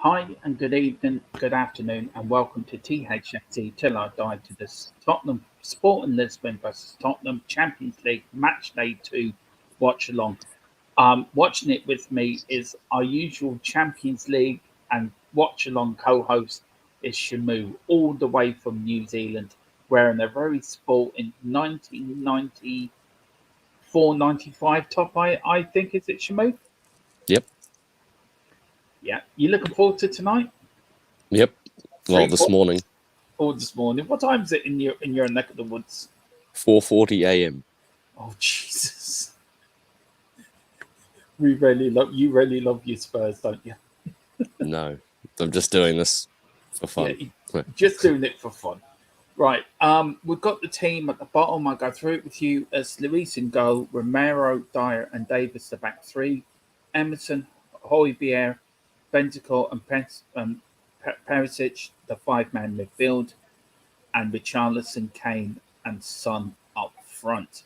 Hi and good evening, good afternoon, and welcome to Thfc Till I Die to the Tottenham Sporting Lisbon versus Tottenham Champions League Match Day 2 watch along. Watching it with me is our usual Champions League and watch along co host is Shamu, all the way from New Zealand. wearing a very sporting 1994-95 top, I think, is it, Shamu? Yep. Yeah. You looking forward to tonight? Yep. Well, this morning. Oh, this morning. What time is it in your neck of the woods? 4:40 a.m. Oh, Jesus. You really love your Spurs, don't you? No, I'm just doing this for fun. Yeah, just doing it for fun. Right. We've got the team at the bottom. I'll go through it with you as Luis in goal, Romero, Dyer, and Davis the back three, Emerson, Højbjerg, Bentancur, and Perisic the five-man midfield, and Richarlison, Kane, and Son up front.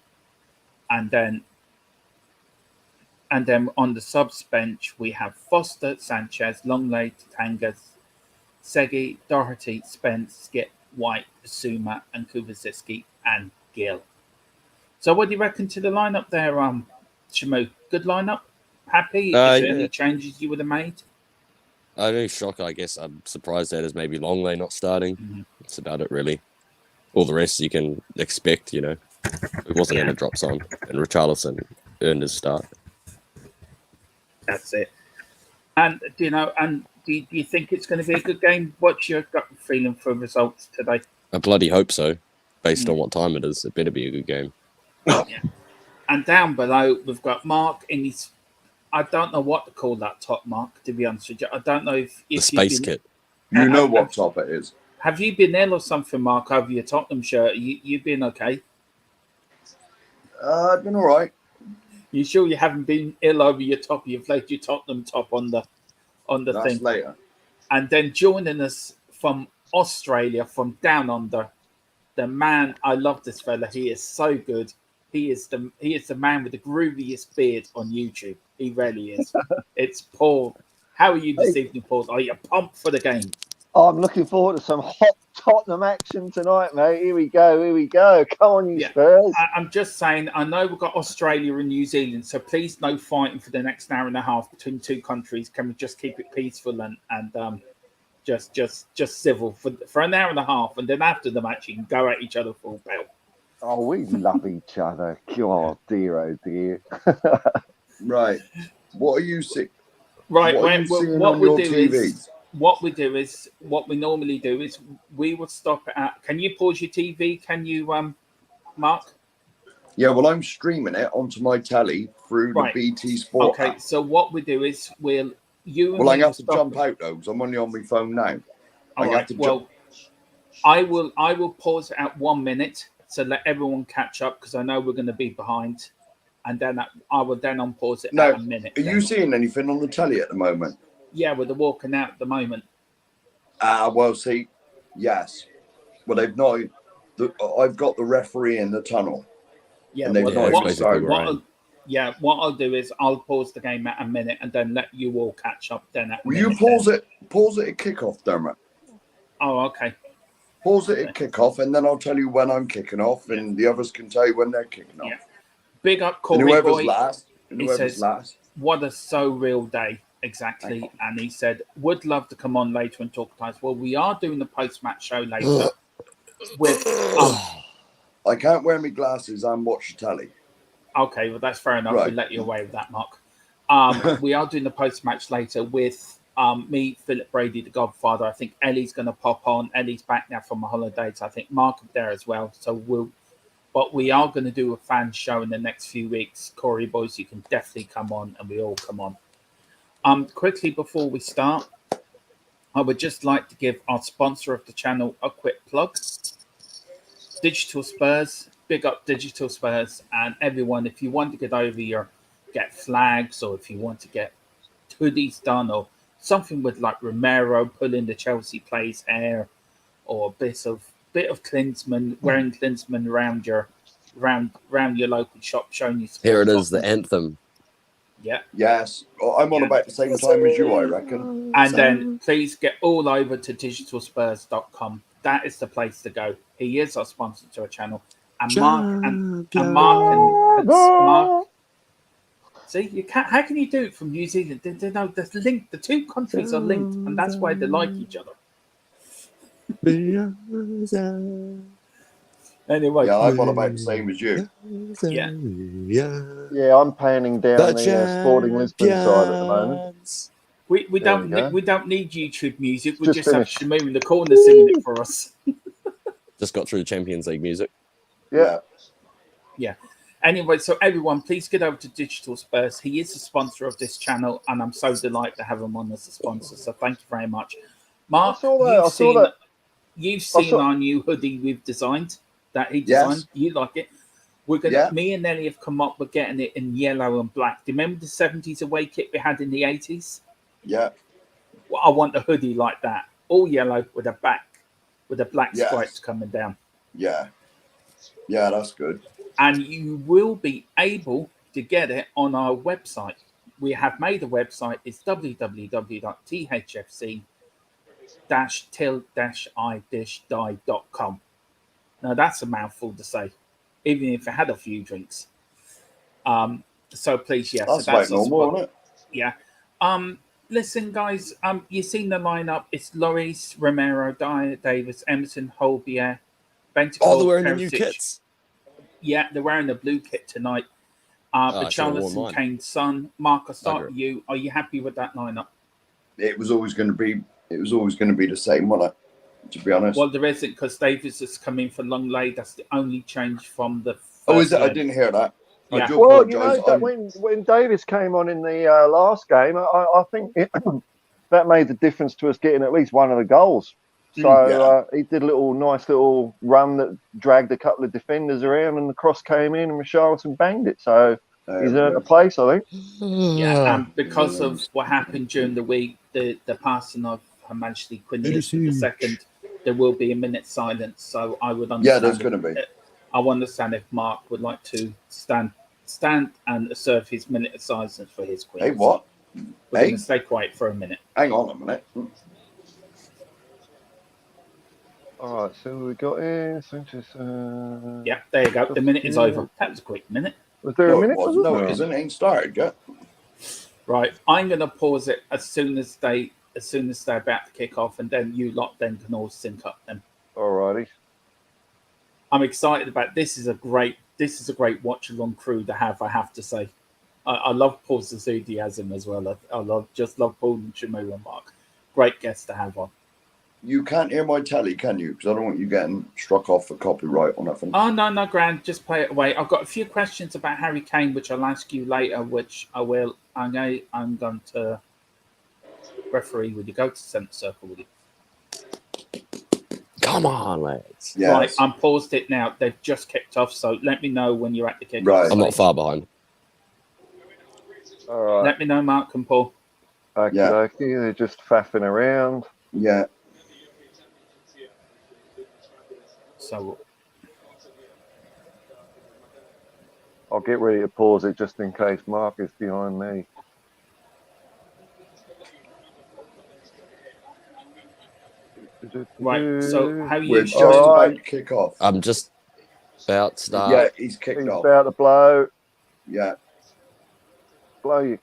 And then on the subs bench we have Foster, Sanchez, Longley, Tangas, Segi, Doherty, Spence, Skip, White, Suma, and Kuvaziski, and Gill. So what do you reckon to the lineup there, Shamu? Good lineup? Happy? Is there any changes you would have made? I'm very shocked. I guess I'm surprised that is maybe Longley not starting. Mm-hmm. That's about it, really. All the rest you can expect, It wasn't going to drop Son, and Richarlison earned his start. That's it. And, do you think it's going to be a good game? What's your gut feeling for results today? I bloody hope so. Based on what time it is, it better be a good game. Yeah. And down below, we've got Mark in his... I don't know what to call that top, Mark, to be honest with you. I don't know if the space kit. You know what top it is. Have you been ill or something, Mark, over your Tottenham shirt? You've been okay? I've been all right. You sure you haven't been ill over your top? You've laid your Tottenham top on the That's thing later. And then joining us from Australia, from down under, the man. I love this fella. He is so good. He is the man with the grooviest beard on YouTube. He really is. It's Paul. How are you this evening, Paul? Are you pumped for the game? Oh, I'm looking forward to some hot Tottenham action tonight, mate. Here we go. Come on, you Spurs. I'm just saying, I know we've got Australia and New Zealand, so please no fighting for the next hour and a half between two countries. Can we just keep it peaceful and just civil for an hour and a half, and then after the match you can go at each other full belt. Oh, we love each other. God, dear, oh dear. Right. What are you seeing? Right. What we normally do is we will stop it at. Can you pause your TV? Can you, Mark? Yeah, well, I'm streaming it onto my telly through the BT Sport. Okay, app. so what we do is I have to jump out though, because I'm only on my phone now. I will pause it at 1 minute to let everyone catch up, because I know we're going to be behind, and then I will then unpause it at a minute. Are you seeing anything on the telly at the moment? Yeah, with the walking out at the moment. Well, see, yes. Well, they've not. I've got the referee in the tunnel. Yeah, and they've not even started. What I'll do is I'll pause the game at a minute and then let you all catch up. Then will you pause it? Pause it at kickoff, Dermot. Oh, okay. Pause it at kickoff, and then I'll tell you when I'm kicking off, and the others can tell you when they're kicking off. Yeah. Big up, Corey. And whoever's Boy. last. He says, "What a so real day." Exactly. And he said, would love to come on later and talk to us. Well, we are doing the post-match show later with I can't wear my glasses and watch the telly. Okay, well, that's fair enough. We'll let you away with that, Mark. We are doing the post-match later with me, Philip Brady, the Godfather. I think Ellie's going to pop on. Ellie's back now from a holiday. So I think Mark is there as well. So but we are going to do a fan show in the next few weeks. Corey, boys, you can definitely come on, and we all come on. Quickly before we start, I would just like to give our sponsor of the channel a quick plug. Digital Spurs, big up Digital Spurs, and everyone, if you want to get flags, or if you want to get hoodies done, or something with like Romero pulling the Chelsea players' hair, or a bit of Klinsmann, wearing Klinsmann around your local shop, showing you. Here it is, the anthem. Yeah. Yes. Well, I'm on about the same time as you, I reckon. And then please get all over to digitalspurs.com. That is the place to go. He is our sponsor to our channel. And Mark. See, you can't. How can you do it from New Zealand? No, there's linked. The two countries are linked, and that's why they like each other. Anyway, Yeah, I'm on about the same as you. Yeah. Yeah, I'm panning down the Sporting Lisbon side at the moment. we There we don't go. need YouTube music. We Just just have finished. Shamu in the corner singing it for us. Just got through the Champions League music. Yeah. Yeah. Anyway, so everyone, please get over to Digital Spurs. He is a sponsor of this channel, and I'm so delighted to have him on as a sponsor. So thank you very much, Mark. I saw that. You've seen our new hoodie we've designed that he designed. Yes. You like it? We're gonna. Me and Nelly have come up with getting it in yellow and black. Do you remember the 70s away kit we had in the 80s? Yeah. Well, I want a hoodie like that, all yellow with a black stripes coming down. Yeah. Yeah, that's good. And you will be able to get it on our website. We have made a website. It's www.thfc-till-i-die.com. Now, that's a mouthful to say, even if I had a few drinks. So please, yes. That's so like normal, isn't it? Yeah. Listen, guys, you've seen the lineup. It's Lloris, Romero, Dyer, Davis, Emerson, Holbier, Bentancur, Oh, they're wearing the Perisic. new kits. Yeah, they're wearing the blue kit tonight. I should've worn Richarlison, mine. Kane's son. Mark, I'll start agree. with you. Are you happy with that lineup? It was always going to be the same, wasn't it? To be honest. Well, there isn't, because Davis has come in for Longley. That's the only change from the first Oh, is it? I leg. didn't hear that. Yeah. I do Well, you apologise. know, that when Davis came on in the last game, I think that made the difference to us getting at least one of the goals. So he did a nice little run that dragged a couple of defenders around, and the cross came in, and Richarlison banged it. So he's earned a place, I think. Yeah, and because of what happened during the week, the passing of Her Majesty Queen Elizabeth II, there will be a minute silence. So I would understand. Yeah, there's going to be. I would understand if Mark would like to stand and serve his minute of silence for his queen. Hey, what? We're going to stay quiet for a minute. Hang on a minute. All right, so we got here. Yeah, there you go. The minute is over. That was a quick minute. Was there a minute? No, it isn't. It ain't started yet. Right, I'm going to pause it as soon as they're about to kick off, and then you lot then can all sync up. Then. All righty. I'm excited about this. Is a great watch along crew to have. I have to say, I love Paul's enthusiasm as well. I love Paul and Shamu and Mark. Great guests to have on. You can't hear my telly, can you? Because I don't want you getting struck off for copyright or nothing. Oh no, Grand. Just play it away. I've got a few questions about Harry Kane, which I'll ask you later. Which I will. I'm going to referee. Would you go to centre circle? Would you? Come on, lads. Yes. Right, I'm paused it now. They've just kicked off, so let me know when you're at the kick. Right. I'm not far behind. All right. Let me know, Mark and Paul. Okay, they're just faffing around. Yeah. So I'll get ready to pause it just in case Mark is behind me. right. So how you? We're just about to kick off. I'm just about to start. Yeah, he's kicked off. About to blow. Yeah. Blow your.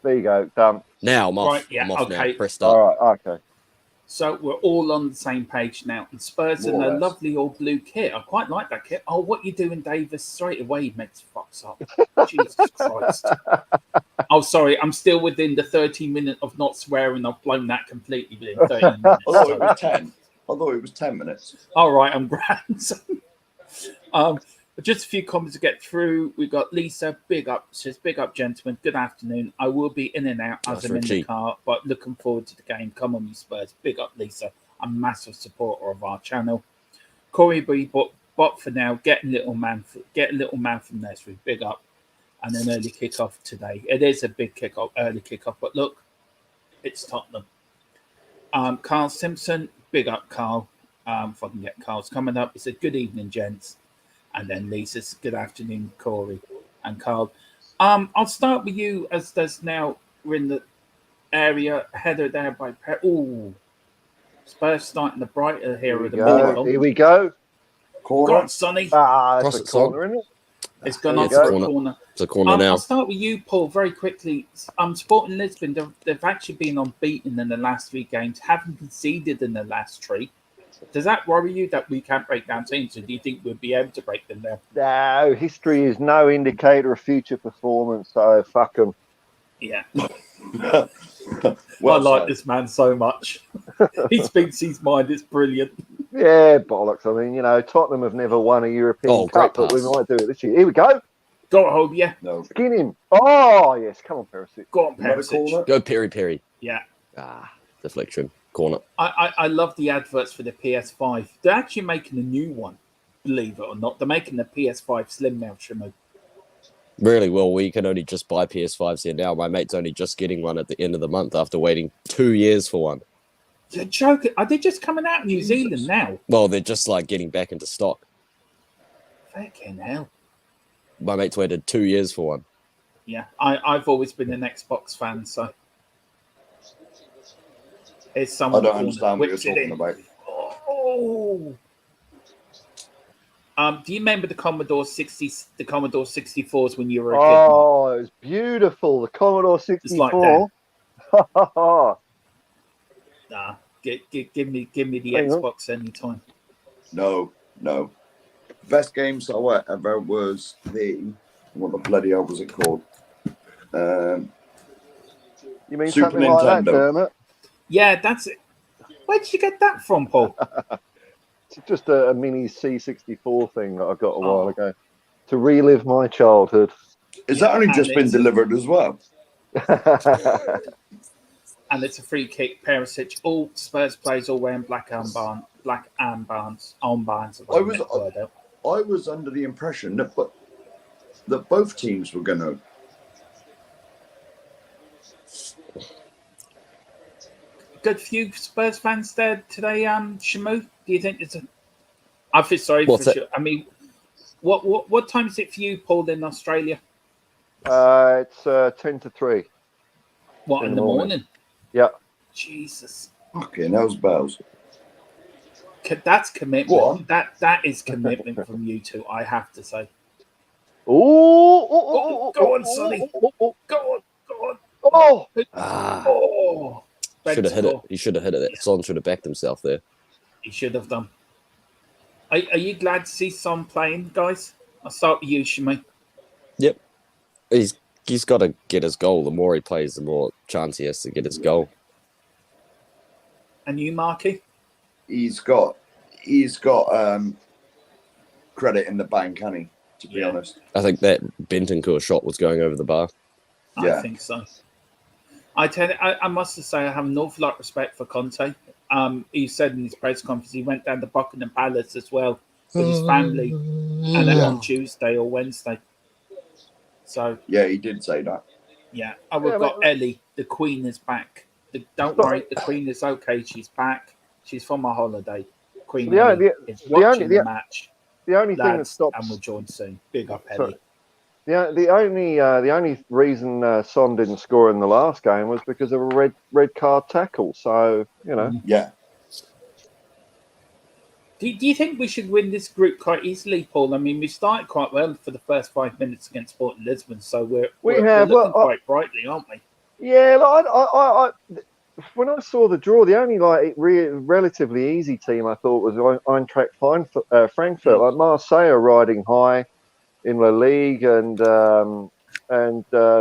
There you go. Done. Now I'm off. Right, yeah, I'm off okay. now. Press start. All right. Okay. So we're all on the same page now. And Spurs in a lovely all blue kit. I quite like that kit. Oh, what you doing, Davis? Straight away, he makes fucks up. Jesus Christ. Oh, sorry. I'm still within the 30 minutes of not swearing. I've blown that completely within 30 minutes. I thought it was 10. I thought it was 10 minutes. All right, I'm grand. Just a few comments to get through. We've got Lisa, big up. Says, big up, gentlemen. Good afternoon. I will be in and out as I'm in the car, but looking forward to the game. Come on, you Spurs. Big up, Lisa. I'm a massive supporter of our channel. Corey B, but for now, get a little man from nursery. Big up. And an early kickoff today. It is a big early kickoff, but look, it's Tottenham. Carl Simpson, big up, Carl. If I can get Carl's coming up. It's a good evening, gents. And then Lisa's good afternoon, Corey and Carl. I'll start with you as there's now we're in the area header there by Spurs starting the brighter here of the middle. Here we go. Corner. Go on, Sonny. It's a it, corner, isn't it? It's gone on for a corner. It's a corner now. I'll start with you, Paul, very quickly. Sporting Lisbon, they've actually been unbeaten in the last 3 games, haven't conceded in the last 3. Does that worry you that we can't break down teams? Or do you think we'll be able to break them down? No, history is no indicator of future performance, so fuck them. Yeah. Well I like said. this man so much. He speaks his mind. It's brilliant. Yeah, bollocks. I mean, Tottenham have never won a European great Cup, but we pass. might do it this year. Here we go. Go on, hold, yeah. No. Skin him. Oh, yes. Come on, Perisic. Go on, Another Perisic. corner. Go Perry. Yeah. Deflection. Corner. I love the adverts for the PS5. They're actually making a new one, believe it or not. They're making the PS5 Slim now, Shamu. Really? Well, we can only just buy PS5s here now. My mate's only just getting one at the end of the month after waiting 2 years for one. You're joking. Are they just coming out in New Zealand now? Well, they're just like getting back into stock. Fucking hell. My mate's waited 2 years for one. Yeah, I've always been an Xbox fan, so. It's I someone don't understand what you're whips it talking in. about. Oh. Do you remember the Commodore 64s when you were a kid? Oh, it was beautiful. The Commodore 64. Like Nah, give me the Hang on. Xbox anytime. No. Best game I ever was what the bloody hell was it called? You mean Super something like that, Nintendo. Dermot? Yeah, that's it. Where did you get that from, Paul? It's just a mini C64 thing that I got a while Oh. ago to relive my childhood. Is that only just been delivered as well? And it's a free kick. Perisic. All Spurs players all wearing black armbands. I was under the impression that both teams were going to. Good few Spurs fans there today, Shamu. Do you think it's a? I feel sorry What's for that? sure. I mean, what time is it for you, Paul, in Australia? It's 10 to 3. What in the morning? Yeah. Jesus. Fucking hell's bells. That's commitment. What? That is commitment from you two, I have to say. Oh, go on, Sonny. Go on. Oh, Oh. Should have hit it. Score. He should have hit it. Son should have backed himself there. He should have done. Are you glad to see Son playing, guys? I'll start with you, Shimei. Yep. He's got to get his goal. The more he plays, the more chance he has to get his goal. And you, Marky? He's got credit in the bank, hasn't he? To be honest. I think that Bentancur shot was going over the bar. Yeah. I think so. I must say I have an awful lot of respect for Conte. He said in his press conference he went down to Buckingham Palace as well with his family, and then on Tuesday or Wednesday. So Yeah, he did say that. yeah, we've got Ellie. The Queen is back. Don't worry, the Queen is okay. She's back. She's from her holiday. Queen Ellie is watching the match. The only thing that stops, and we'll join soon. Big up, Sorry. Ellie. the only reason Son didn't score in the last game was because of a red card tackle. So Yeah. Do you think we should win this group quite easily, Paul? I mean, we started quite well for the first 5 minutes against Sporting Lisbon, so we're looking quite brightly, aren't we? Yeah, I when I saw the draw, the only relatively easy team I thought was Eintracht Frankfurt. Like Marseille are riding high in La Ligue and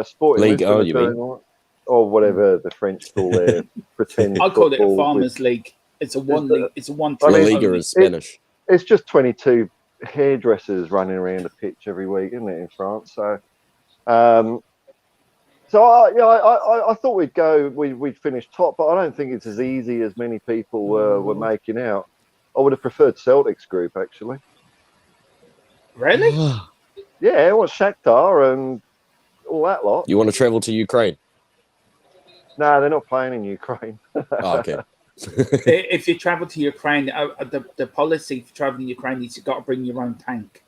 Sporting Ligue Lisbon 1, you mean? or whatever the French call their pretend. I call it a football. farmers' league. It's a one league. It's a one. La mean, Liga is Spanish. It's just 22 hairdressers running around the pitch every week, isn't it, in France? So, I thought we'd finish top, but I don't think it's as easy as many people were making out. I would have preferred Celtic's group, actually. Really? Yeah, it was Shakhtar and all that lot. You want to travel to Ukraine? No, they're not playing in Ukraine. Oh, okay. If you travel to Ukraine, the policy for traveling to Ukraine is you've got to bring your own tank,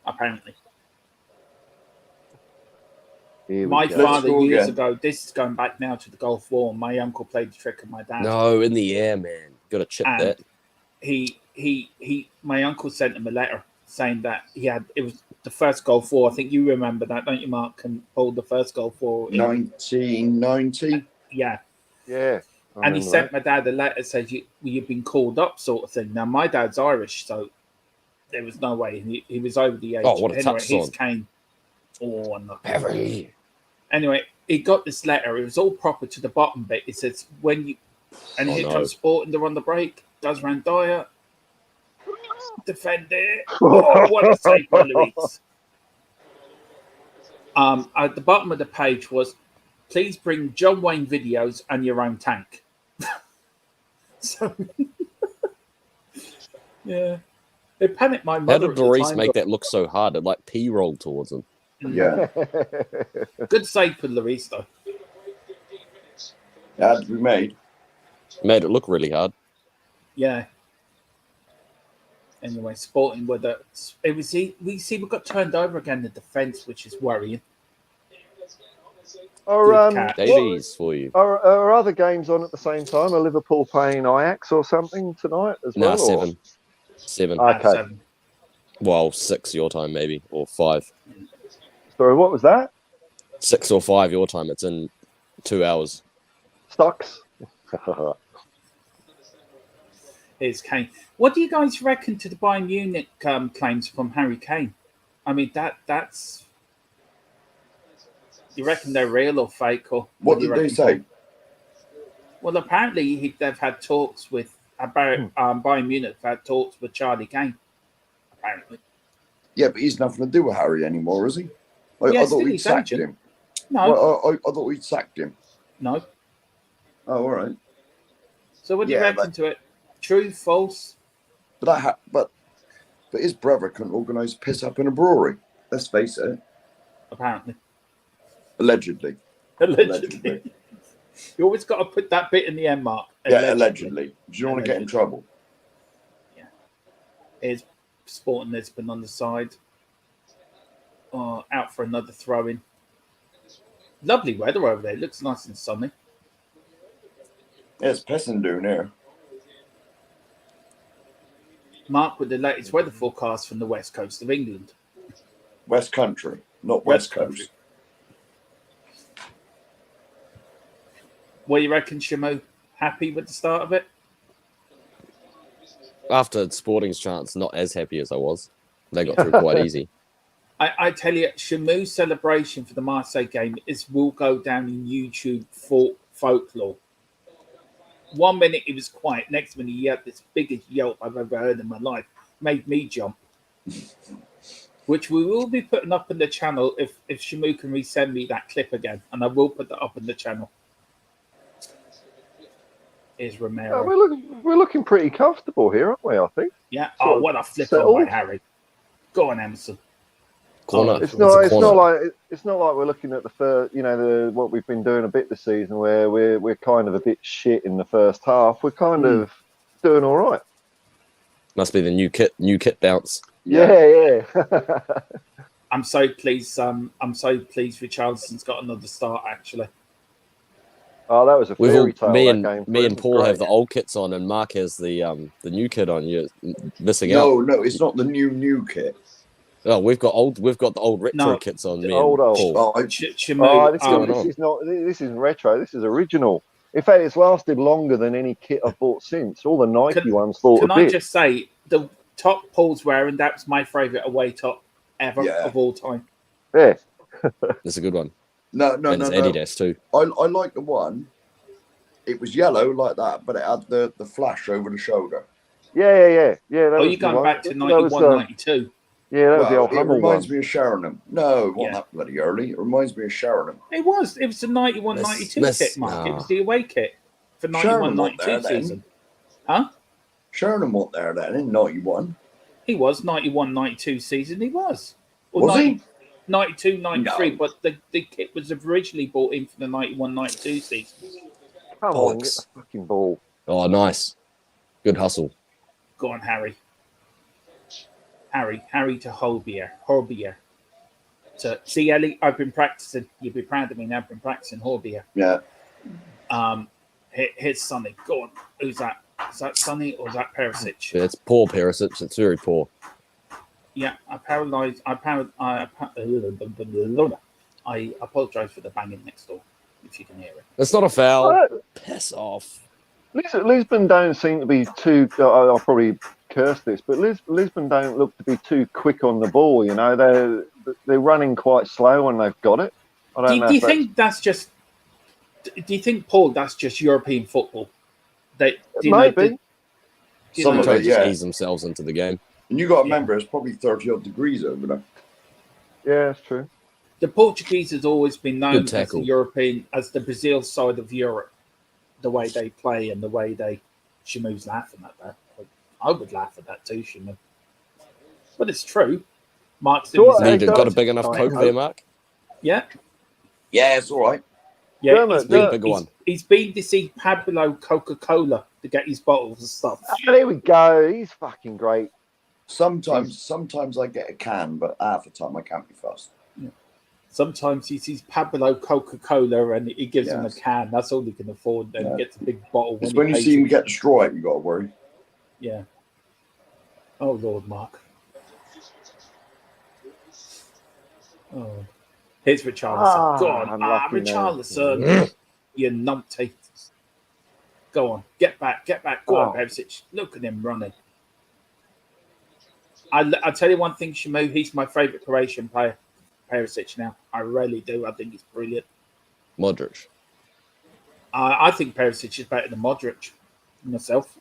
apparently. My father years ago, this is going back now to the Gulf War, my uncle played the trick of my dad. No, in the air, man. Got to chip And that. My uncle sent him a letter saying that it was the first Gulf War. I think you remember that, don't you, Mark? And Paul, the first Gulf War. 1990. Yeah. Yeah. And he sent my dad a letter says you've been called up, sort of thing. Now my dad's Irish, so there was no way he was over the age. Oh, what a anyway, touchstone. his cane. Oh, Heavy. Anyway, he got this letter. It was all proper to the bottom bit. It says when you here comes Sporting, they're on the break. Does Randaya defend it? Oh, what a save by Luis. At the bottom of the page was, please bring John Wayne videos and your own tank. So, yeah. It panicked my mother. How did Lloris make that look so hard? It like P-rolled towards him. Yeah. Good save for Lloris, though. It had to be made. Made it look really hard. Yeah. Anyway, Sporting with it. We got turned over again in the defence, which is worrying. Davies for you. Are other games on at the same time? Are Liverpool playing Ajax or something tonight as well? No, 7. Okay. 7. Well, 6 your time maybe, or 5. Sorry, what was that? 6 or 5 your time. It's in 2 hours. Stocks. Here's Kane. What do you guys reckon to the Bayern Munich claims from Harry Kane? I mean, that's. You reckon they're real or fake? Or what did they say? Well, apparently they've had talks with Bayern Munich. Have had talks with Charlie Kane. Apparently. Yeah, but he's nothing to do with Harry anymore, is he? I thought we'd sacked him. No. Well, I thought we'd sacked him. No. Oh, all right. So what do you reckon to it? True, false? But his brother couldn't organise piss up in a brewery. Let's face it. Apparently. Allegedly. You always got to put that bit in the end mark. Yeah, allegedly. Do you want to get in trouble? Yeah. Here's Sporting Lisbon on the side. Out for another throw-in. Lovely weather over there. It looks nice and sunny. Yeah, it's pissing down here. Mark with the latest weather forecast from the west coast of England. West Country, not West Coast. Country. What do you reckon, Shamu? Happy with the start of it? After Sporting's chance, not as happy as I was. They got through quite easy. I tell you, Shamu's celebration for the Marseille game will go down in YouTube folklore. 1 minute he was quiet, next minute he had this biggest yelp I've ever heard in my life. Made me jump. Which we will be putting up in the channel if Shamu can resend me that clip again. And I will put that up in the channel. Here's Romero. We're looking pretty comfortable here, aren't we, I think? Yeah. Oh, what a flip on by Harry. Go on, Emerson. Corner. It's not like we're looking at the first, what we've been doing a bit this season, where we're kind of a bit shit in the first half. We're kind of doing all right. Must be the new kit bounce. Yeah. I'm so pleased. I'm so pleased Richarlison's got another start. Actually. Oh, that was a fairy tale. Me and Paul have the old kits on, and Mark has the new kit on. You're missing out. No, it's not the new kit. Oh, we've got the old retro kits on. Me old. Paul. This isn't retro. This is original. In fact, it's lasted longer than any kit I've bought since. All the Nike ones thought. Can I just say the top Paul's wearing? That's my favourite away top ever of all time. Yeah, it's a good one. No. It's Adidas too. I like the one. It was yellow like that, but it had the flash over the shoulder. Yeah. That you're going back to 91, 92. Yeah, that was the old It reminds one. me of Sheringham. No, it wasn't that bloody early. It reminds me of Sheringham. It was the 91, 92 kit, Mark. It was the away kit for 91, 92 season. Huh? Sheringham wasn't there then in 91. He was 91, 92 season. He was. Or was he? 92, 93, but the kit was originally bought in for the 91, 92 season. Come on, get the fucking ball. Oh, nice. Good hustle. Go on, Harry. Harry to Horbier. So, see, Ellie, I've been practicing. You'd be proud of me now. I've been practicing Horbier. Yeah. Here's Sonny. Go on. Who's that? Is that Sonny or is that Perisic? Yeah, it's poor Perisic. It's very poor. Yeah, I apologise for the banging next door. if you can hear it. It's not a foul. Uh, Piss off. Lisbon don't seem to be too. I'll probably curse this, but Lisbon don't look to be too quick on the ball. You know, they're running quite slow when they've got it. I don't know. Do you think that's just? Do you think, Paul, that's just European football? Maybe. Some of Try it, to just yeah. ease themselves into the game. And you got to remember, it's probably 30-odd degrees over there. Yeah, that's true. The Portuguese has always been known Good as tackle. the European, as the Brazil side of Europe. The way they play and the way they. Shamu's laughing at that. I would laugh at that too, Shamu. But it's true. Mark's So what, Need got a big enough Coke there, Mark? Yeah. Yeah, it's all right. Yeah, Dermot, he's been to see Pablo Coca-Cola to get his bottles and stuff. Oh, there we go. He's fucking great. Sometimes I get a can, but half the time I can't be fussed. Yeah. Sometimes he sees Pablo Coca-Cola and he gives him a Yes. can. That's all he can afford. Then he gets a big bottle. It's when you see him get the straw out, you got to worry. Yeah. Oh, Lord, Mark. Oh. Here's Richarlison. Go on. Richarlison. You numpty. Go on. Get back. Go on, Perisic. Look at him running. I'll tell you one thing, Shamu. He's my favourite Croatian player, Perisic, now. I really do. I think he's brilliant. Modric. I think Perisic is better than Modric myself.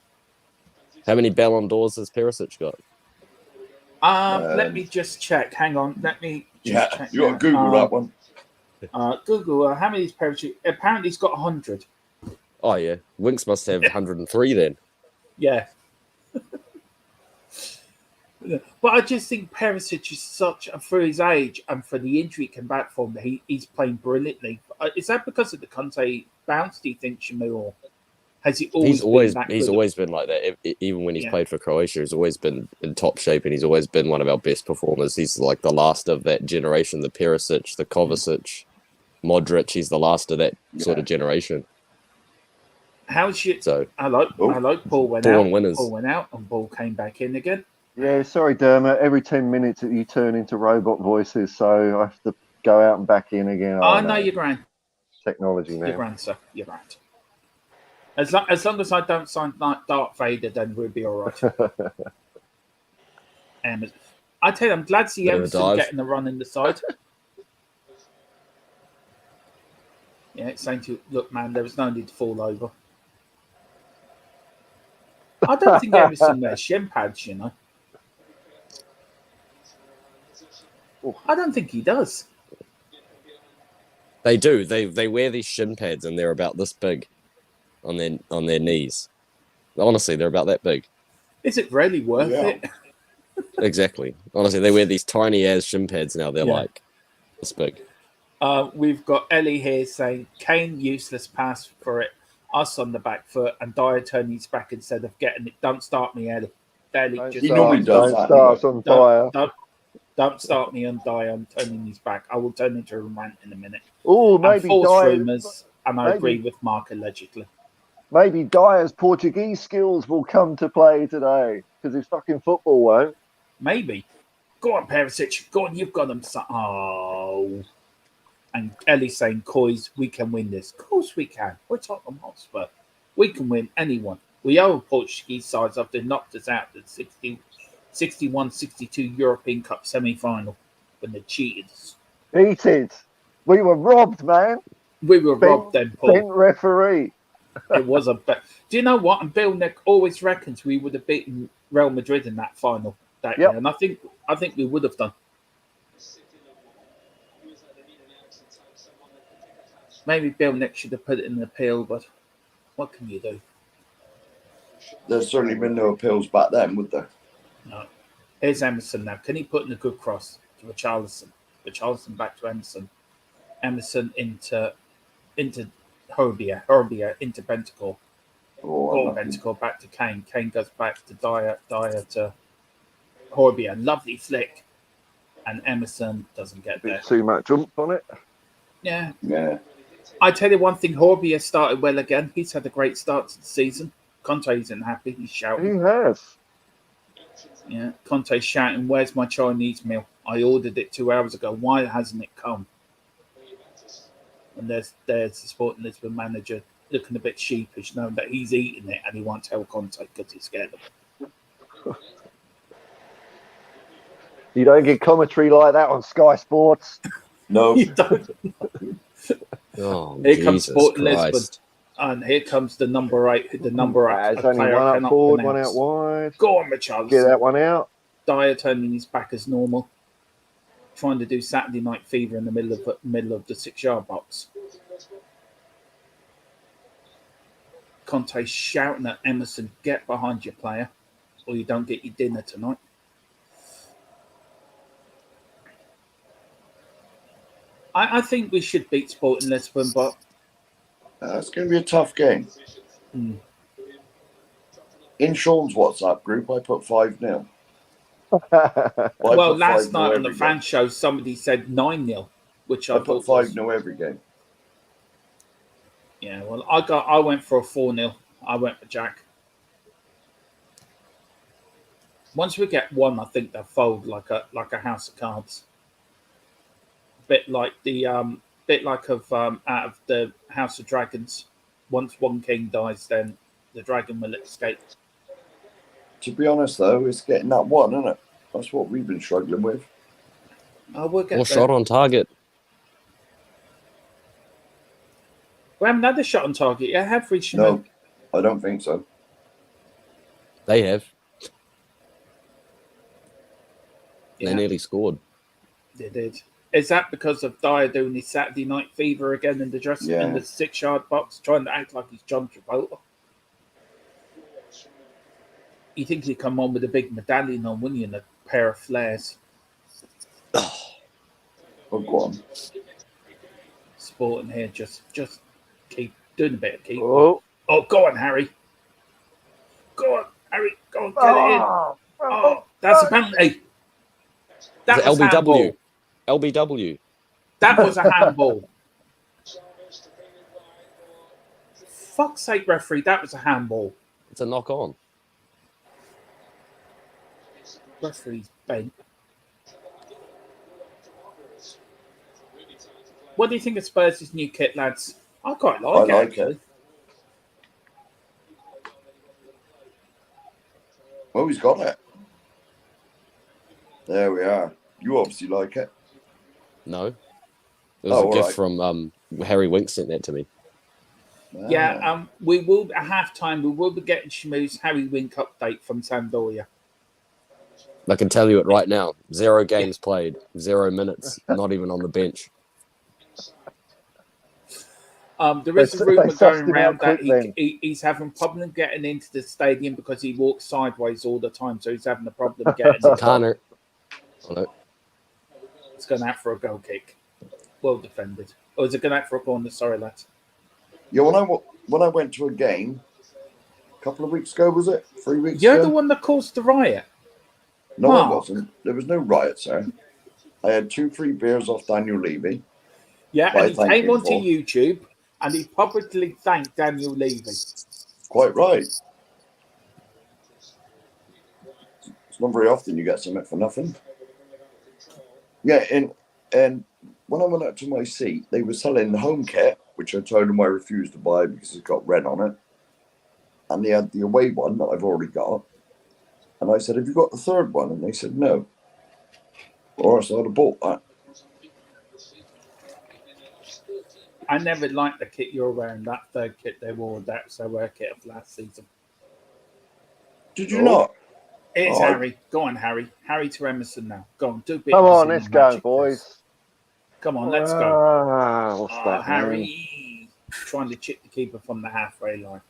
How many Ballon d'Ors has Perisic got? Let me just check. Hang on. Let me just check. You got to Google that one. Google, how many is Perisic? Apparently he's got 100. Oh, yeah. Winks must have 103 then. Yeah. But I just think Perisic is for his age and for the injury he came back from, he's playing brilliantly. Is that because of the Conte bounce, do you think, Shamu, or has he always He's always been like that. Even when he's played for Croatia, he's always been in top shape and he's always been one of our best performers. He's like the last of that generation, the Perisic, the Kovacic, Modric. He's the last of that sort of generation. How's your... So, I like Paul went born out. winners. Paul went out and Paul came back in again. Yeah, sorry, Dermot. Every 10 minutes you turn into robot voices, so I have to go out and back in again. I know you're grand. Technology now. You're grand, sir. You're grand. As long as I don't sign like Darth Vader, then we'll be all right. I tell you, I'm glad to see Emerson getting the run in the side. Yeah, it's saying to you, look, man, there was no need to fall over. I don't think Emerson wears shin pads, you know. I don't think he does. they do. They wear these shin pads and they're about this big on their knees. Honestly, they're about that big. Is it really worth it? Exactly. Honestly, they wear these tiny ass shin pads now. They're like this big. We've got Ellie here saying, Kane, useless pass for it. Us on the back foot and Dyer turning his back instead of getting it. Don't start me, Ellie. He normally does that. Don't start me on Dyer. I'm turning his back. I will turn into a rant in a minute. Oh, maybe Dyer... rumours, and I agree with Mark allegedly. Maybe Dyer's Portuguese skills will come to play today because his fucking football won't. Maybe. Go on, Perisic. Go on, you've got them. Oh. And Ellie's saying, Coys, we can win this. Of course we can. We're Tottenham Hotspur. We can win anyone. We owe Portuguese sides after they knocked us out at 61-62 European Cup semi-final when they cheated us. Cheated. We were robbed, man. We were robbed then, Paul. Bent referee. It was a bet. Do you know what? And Bill Nick always reckons we would have beaten Real Madrid in that final that year. And I think we would have done. Maybe Bill Nick should have put it in an appeal, but what can you do? There's certainly been no appeals back then, would there? No. Here's Emerson now. Can he put in a good cross to Richarlison? Richarlison back to Emerson. Emerson into Herbia into Bentancur. Bentancur back to Kane. Kane goes back to Dyer to Herbia. Lovely flick. And Emerson doesn't get there. Too much oomph on it. Yeah. I tell you one thing, Herbia started well again. He's had a great start to the season. Conte isn't happy. He's shouting. He has. Yeah, Conte's shouting, "Where's my Chinese meal? I ordered it 2 hours ago. Why hasn't it come?" And there's the Sporting Lisbon manager looking a bit sheepish, knowing that he's eating it and he won't tell Conte because he's scared of him. You don't get commentary like that on Sky Sports. No. You don't. Oh, Here comes Jesus Sporting Christ. Lisbon. And here comes the number 8. The number 8. There's only one up forward, one out wide. Go on, Richarlison. Get that one out. Dyer turning his back as normal. Trying to do Saturday Night Fever in the middle of the 6-yard box. Conte shouting at Emerson, get behind your player, or you don't get your dinner tonight. I think we should beat Sporting Lisbon, but it's going to be a tough game. In Sean's WhatsApp group, I put 5-0. Well, last night on the fan show, somebody said 9-0, which I put thought 5-0 every game. Yeah, well, I went for a 4-0. I went for Jack. Once we get one, I think they'll fold like a house of cards. Bit like out of the House of Dragons. Once one king dies, then the dragon will escape. To be honest, though, it's getting that one, isn't it? That's what we've been struggling with. We'll get Or there. shot on target. We haven't had a shot on target yet, have we, Shimon? No, I don't think so. They have. Yeah. They nearly scored. They did. Is that because of Dyer doing his Saturday Night Fever again in the dressing in the 6-yard box, trying to act like he's John Travolta? You think he'd come on with a big medallion on, wouldn't you, and a pair of flares? Oh, go on. Sporting here, just keep doing a bit of keep. Oh, go on, Harry. Go on, Harry. Go on, get it in. That's a penalty. That was LBW. handball. LBW. That was a handball. Fuck's sake, referee, that was a handball. It's a knock on. Referee's bent. What do you think of Spurs' new kit, lads? I quite like it, actually. Oh, he's got it. There we are. You obviously like it. No. It was a gift from Harry Winks sent that to me. Yeah, we will at halftime. We will be getting Shamu's Harry Wink update from Sampdoria. I can tell you it right now. 0 games played, 0 minutes, not even on the bench. There is a rumour going around that he's having problem getting into the stadium because he walks sideways all the time, so he's having a problem getting in. Connor. Oh, no. It's going out for a goal kick. Well defended. Or is it going out for a corner? Sorry, lads. Yeah, when I went to a game a couple of weeks ago, was it? 3 weeks ago? You're the one that caused the riot. No, I wasn't. There was no riot, sir. I had 2 free beers off Daniel Levy. Yeah, and he came onto YouTube and he publicly thanked Daniel Levy. Quite right. It's not very often you get something for nothing. Yeah, and when I went up to my seat, they were selling the home kit, which I told them I refused to buy because it's got red on it. And they had the away one that I've already got. And I said, have you got the third one? And they said, no. Or else I'd have bought that. I never liked the kit you're wearing, that third kit they wore. That's their wear kit of last season. Did you not? It's Harry. Go on, Harry. Harry to Emerson now. Go on, do a bit. Come on, let's go, boys. Come on, let's go. What's that, Harry trying to chip the keeper from the halfway line.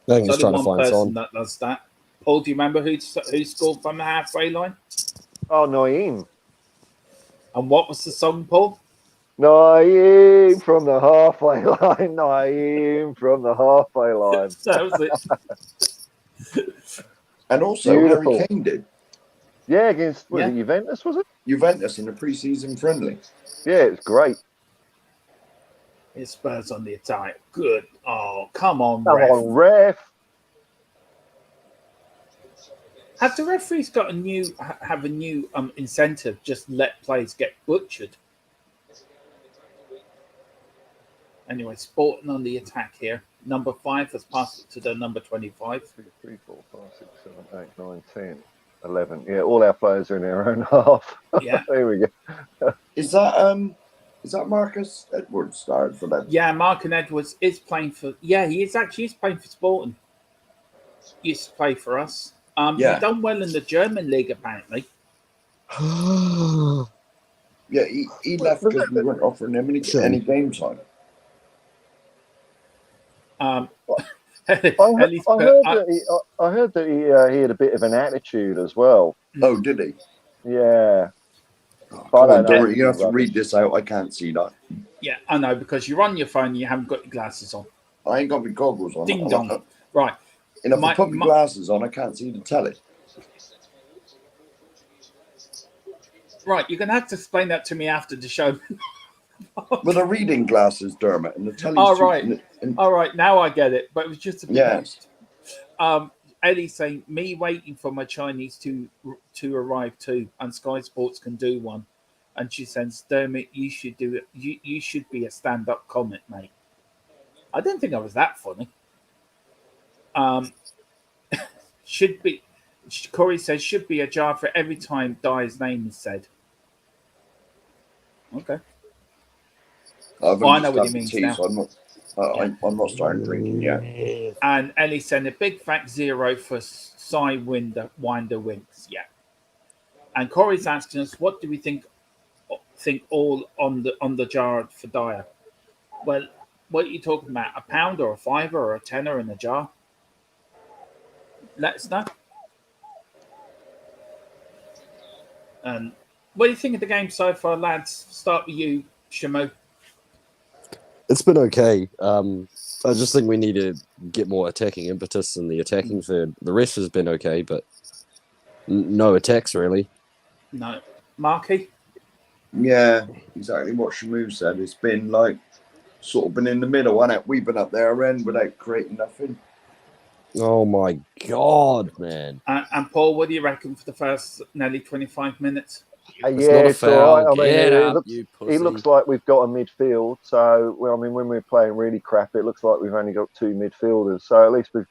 I think he's trying to find person Son. that does that. Paul, do you remember who scored from the halfway line? Oh, Naeem. And what was the song, Paul? Naeem from the halfway line. Naeem from the halfway line. That was it. And also, Beautiful. Harry Kane did. Yeah, against was it Juventus, was it? Juventus in the pre-season friendly. Yeah, it's great. It's Spurs on the attack. Good. Oh, come on, Come ref. on, ref. Have the referees got a new incentive? Just let players get butchered. Anyway, Sporting on the attack here. Number 5 has passed it to the number 25. 2, 3, 4, 5, 6, 7, 8, 9, 10, 11. Yeah, all our players are in their own half. Yeah. There we go. Is that Marcus Edwards started for them? Yeah, Mark and Edwards is playing for. Yeah, he's playing for Sporting. He used to play for us. Yeah. He's done well in the German league apparently. Yeah, he left because we weren't offering him any game time. I heard that he had a bit of an attitude as well. Oh, did he? Yeah. Oh, I don't know. You have to read this out. I can't see that. Yeah, I know, because you're on your phone and you haven't got your glasses on. I ain't got my goggles on. Ding dong. Right. And if I put my glasses on, I can't see the telly. Right, you're going to have to explain that to me after the show. With the reading glasses, Dermot, and the telly. All right. All right, now I get it. But it was just a bit mixed. Eddie's saying, me waiting for my Chinese to arrive too, and Sky Sports can do one. And she says, Dermot, you should do it. You should be a stand-up comic, mate. I didn't think I was that funny. Should be. Corey says, should be a jar for every time Dyer's name is said. Okay. I know what he means now. So I'm not starting drinking yet. And Ellie said a big fat 0 for Winder Winks. Yeah. And Corey's asking us, what do we think all on the jar for Dyer? Well, what are you talking about? A pound or a fiver or a tenner in a jar? Let us know. And what do you think of the game so far, lads? Start with you, Shamu. It's been okay. I just think we need to get more attacking impetus in the attacking third. The rest has been okay, but no attacks really. No. Marky? Yeah, exactly what Shamu said. It's been like sort of been in the middle, hasn't it? We've been up there end without creating nothing. Oh my God, man. And Paul, what do you reckon for the first nearly 25 minutes? It's all right. I mean, it looks like we've got a midfield. So, well, I mean, when we're playing really crap, it looks like we've only got 2 midfielders. So at least we're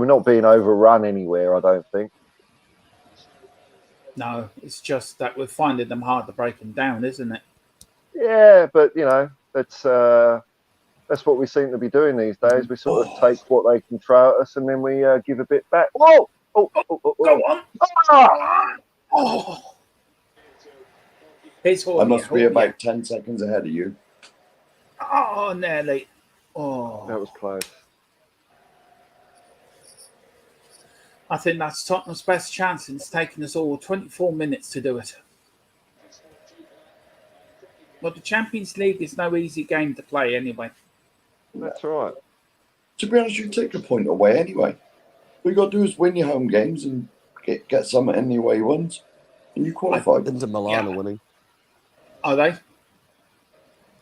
not being overrun anywhere, I don't think. No, it's just that we're finding them hard to break them down, isn't it? Yeah, but that's what we seem to be doing these days. We sort of take what they can throw at us, and then we give a bit back. Whoa! Go on! Oh! I must be about 10 seconds ahead of you. Oh, nearly. Oh, that was close. I think that's Tottenham's best chance, and it's taken us all 24 minutes to do it. Well, the Champions League is no easy game to play anyway. That's right. To be honest, you take a point away anyway. All you got to do is win your home games and get some anyway ones, and you qualify. Inter Milan are winning. Are they?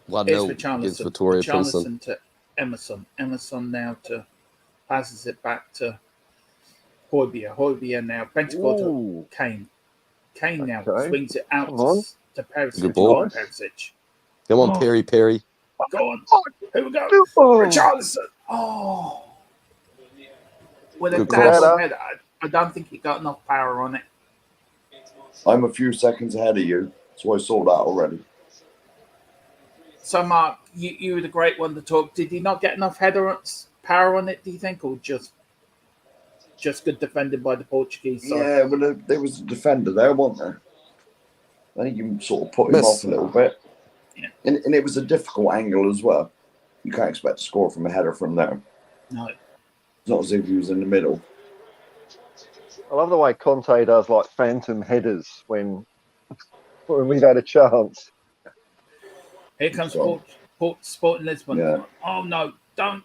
1-0 against Vittoria Pilsen. To Emerson. Emerson now passes it back to Højbjerg. Højbjerg now. Bentancur to Kane. Kane now swings it out to Perisic. Good ball. Perisic. Come on, Perry. Go on. Here we go. Richarlison. Oh. With a dash head, I don't think he got enough power on it. I'm a few seconds ahead of you, so I saw that already. So, Mark, you were the great one to talk. Did he not get enough power on it, do you think, or just good defending by the Portuguese side? Yeah, well, there was a defender there, wasn't there? I think you sort of put him off a little bit. Yeah. And it was a difficult angle as well. You can't expect to score from a header from there. No. It's not as if he was in the middle. I love the way Conte does like phantom headers when we've had a chance. Here comes Sporting Lisbon. Yeah. Oh, no, don't.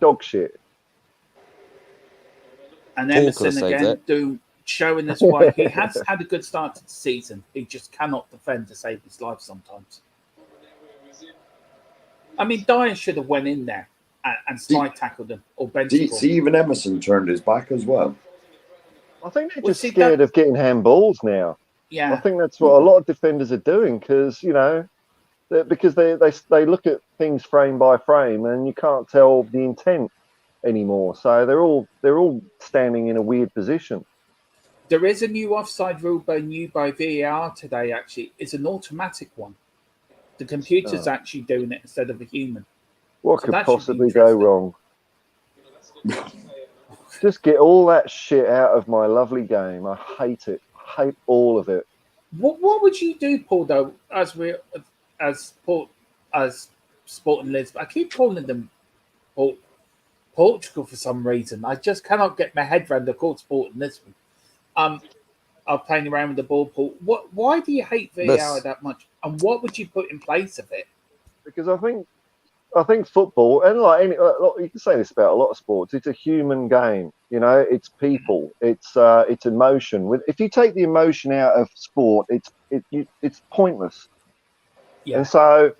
Dog shit. And Emerson again showing us why he has had a good start to the season. He just cannot defend to save his life sometimes. I mean, Dyer should have went in there and slide tackled him or bent him. See, even Emerson turned his back as well. I think they're just scared of getting handballs now. Yeah. I think that's what a lot of defenders are doing because, because they look at things frame by frame, and you can't tell the intent anymore. So they're all standing in a weird position. There is a new offside rule new by VAR today. Actually, it's an automatic one. The computer's actually doing it instead of a human. What could possibly go wrong? Just get all that shit out of my lovely game. I hate it. I hate all of it. What would you do, Paul? Though, as Sporting Lisbon, I keep calling them Portugal for some reason. I just cannot get my head around the called Sporting Lisbon. I'm playing around with the ball, Paul. Why do you hate VAR that much? And what would you put in place of it? Because I think football, and you can say this about a lot of sports, it's a human game. You know, it's people, it's emotion. If you take the emotion out of sport, it's pointless. Yeah. And so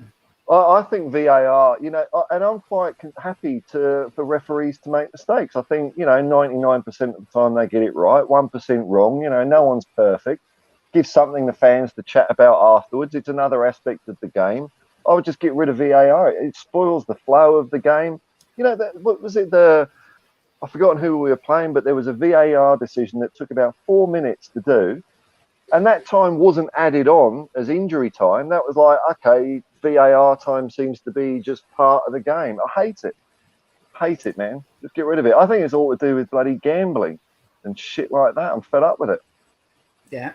I think VAR, you know, and I'm quite happy for referees to make mistakes. I think, you know, 99% of the time they get it right, 1% wrong. You know, no one's perfect. Give something the fans to chat about afterwards. It's another aspect of the game. I would just get rid of VAR. It spoils the flow of the game. You know, what was it? I've forgotten who we were playing, but there was a VAR decision that took about 4 minutes to do. And that time wasn't added on as injury time. That was like, okay, VAR time seems to be just part of the game. I hate it. Hate it, man. Just get rid of it. I think it's all to do with bloody gambling and shit like that. I'm fed up with it. Yeah.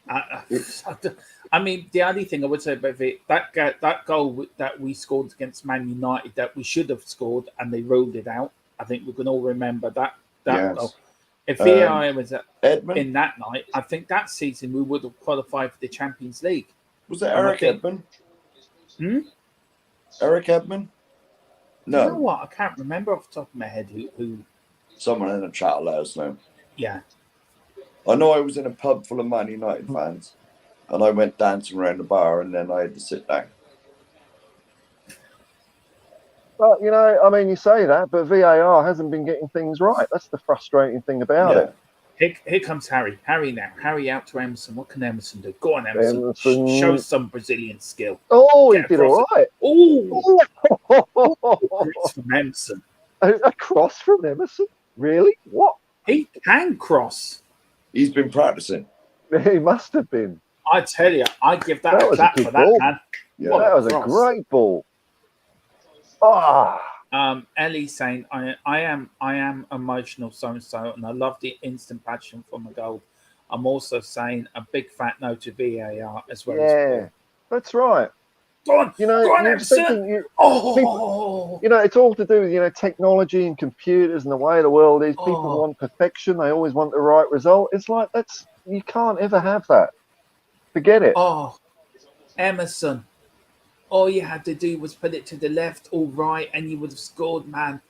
I mean, the only thing I would say about it, that goal that we scored against Man United that we should have scored and they ruled it out. I think we can all remember that goal. If VAR was in that night, I think that season we would have qualified for the Champions League. Was it Eric Edman? Eric Edman? No. You know what? I can't remember off the top of my head who. Someone in the chat will let us know. Yeah. I know I was in a pub full of Man United fans, and I went dancing around the bar, and then I had to sit down. Well, you know, I mean, you say that, but VAR hasn't been getting things right. That's the frustrating thing about it. Here comes Harry. Harry now. Harry out to Emerson. What can Emerson do? Go on, Emerson. Show some Brazilian skill. Oh, he did all right. Oh, cross from Emerson. A cross from Emerson? Really? What? He can cross. He's been practicing. He must have been. I tell you, I give that a clap for that, man. Yeah, that was a great ball. Ellie's saying, I am emotional so and I love the instant passion for my goal. I'm also saying a big fat no to VAR as well. Yeah, that's right. Go on, you know, go on, people, you know, it's all to do with, you know, technology and computers and the way the world is. People want perfection. They always want the right result. It's like, you can't ever have that. Forget it. Oh, Emerson. All you had to do was put it to the left or right and you would have scored, man.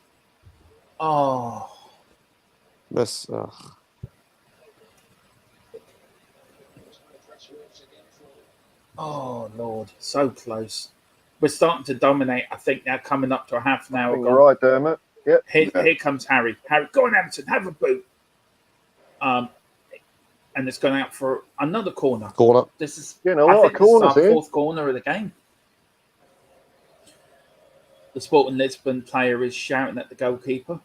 Oh. That's... Oh, Lord. So close. We're starting to dominate, I think, now coming up to a half an hour. You're right, Dermot. Yep. Here comes Harry. Harry, go on, Emerson. Have a boot. And it's going out for another corner. This is, a lot of corners here. Fourth corner of the game. The Sporting Lisbon player is shouting at the goalkeeper.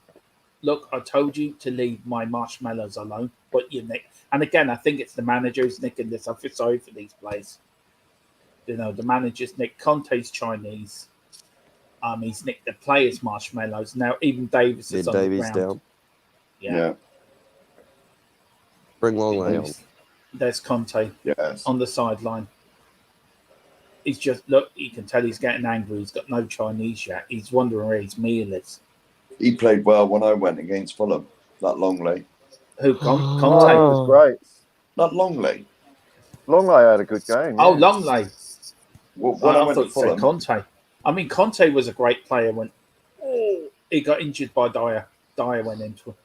Look, I told you to leave my marshmallows alone, but you nick. And again, I think it's the manager who's nicking this. I feel sorry for these players. You know, the manager's nicked Conte's Chinese. He's nicked the players' marshmallows. Now even Davis is on the ground. Down. Yeah. Bring Longley on. There's Conte Yes. on the sideline. He's just, look, you can tell he's getting angry. He's got no Chinese yet. He's wondering where his meal is. He played well when I went against Fulham, that Longley. Who, Conte? Was great. Not Longley. Longley had a good game. Oh, Longley. Well, when I went to Fulham. Conte. I mean, Conte was a great player when he got injured by Dyer. Dyer went into him.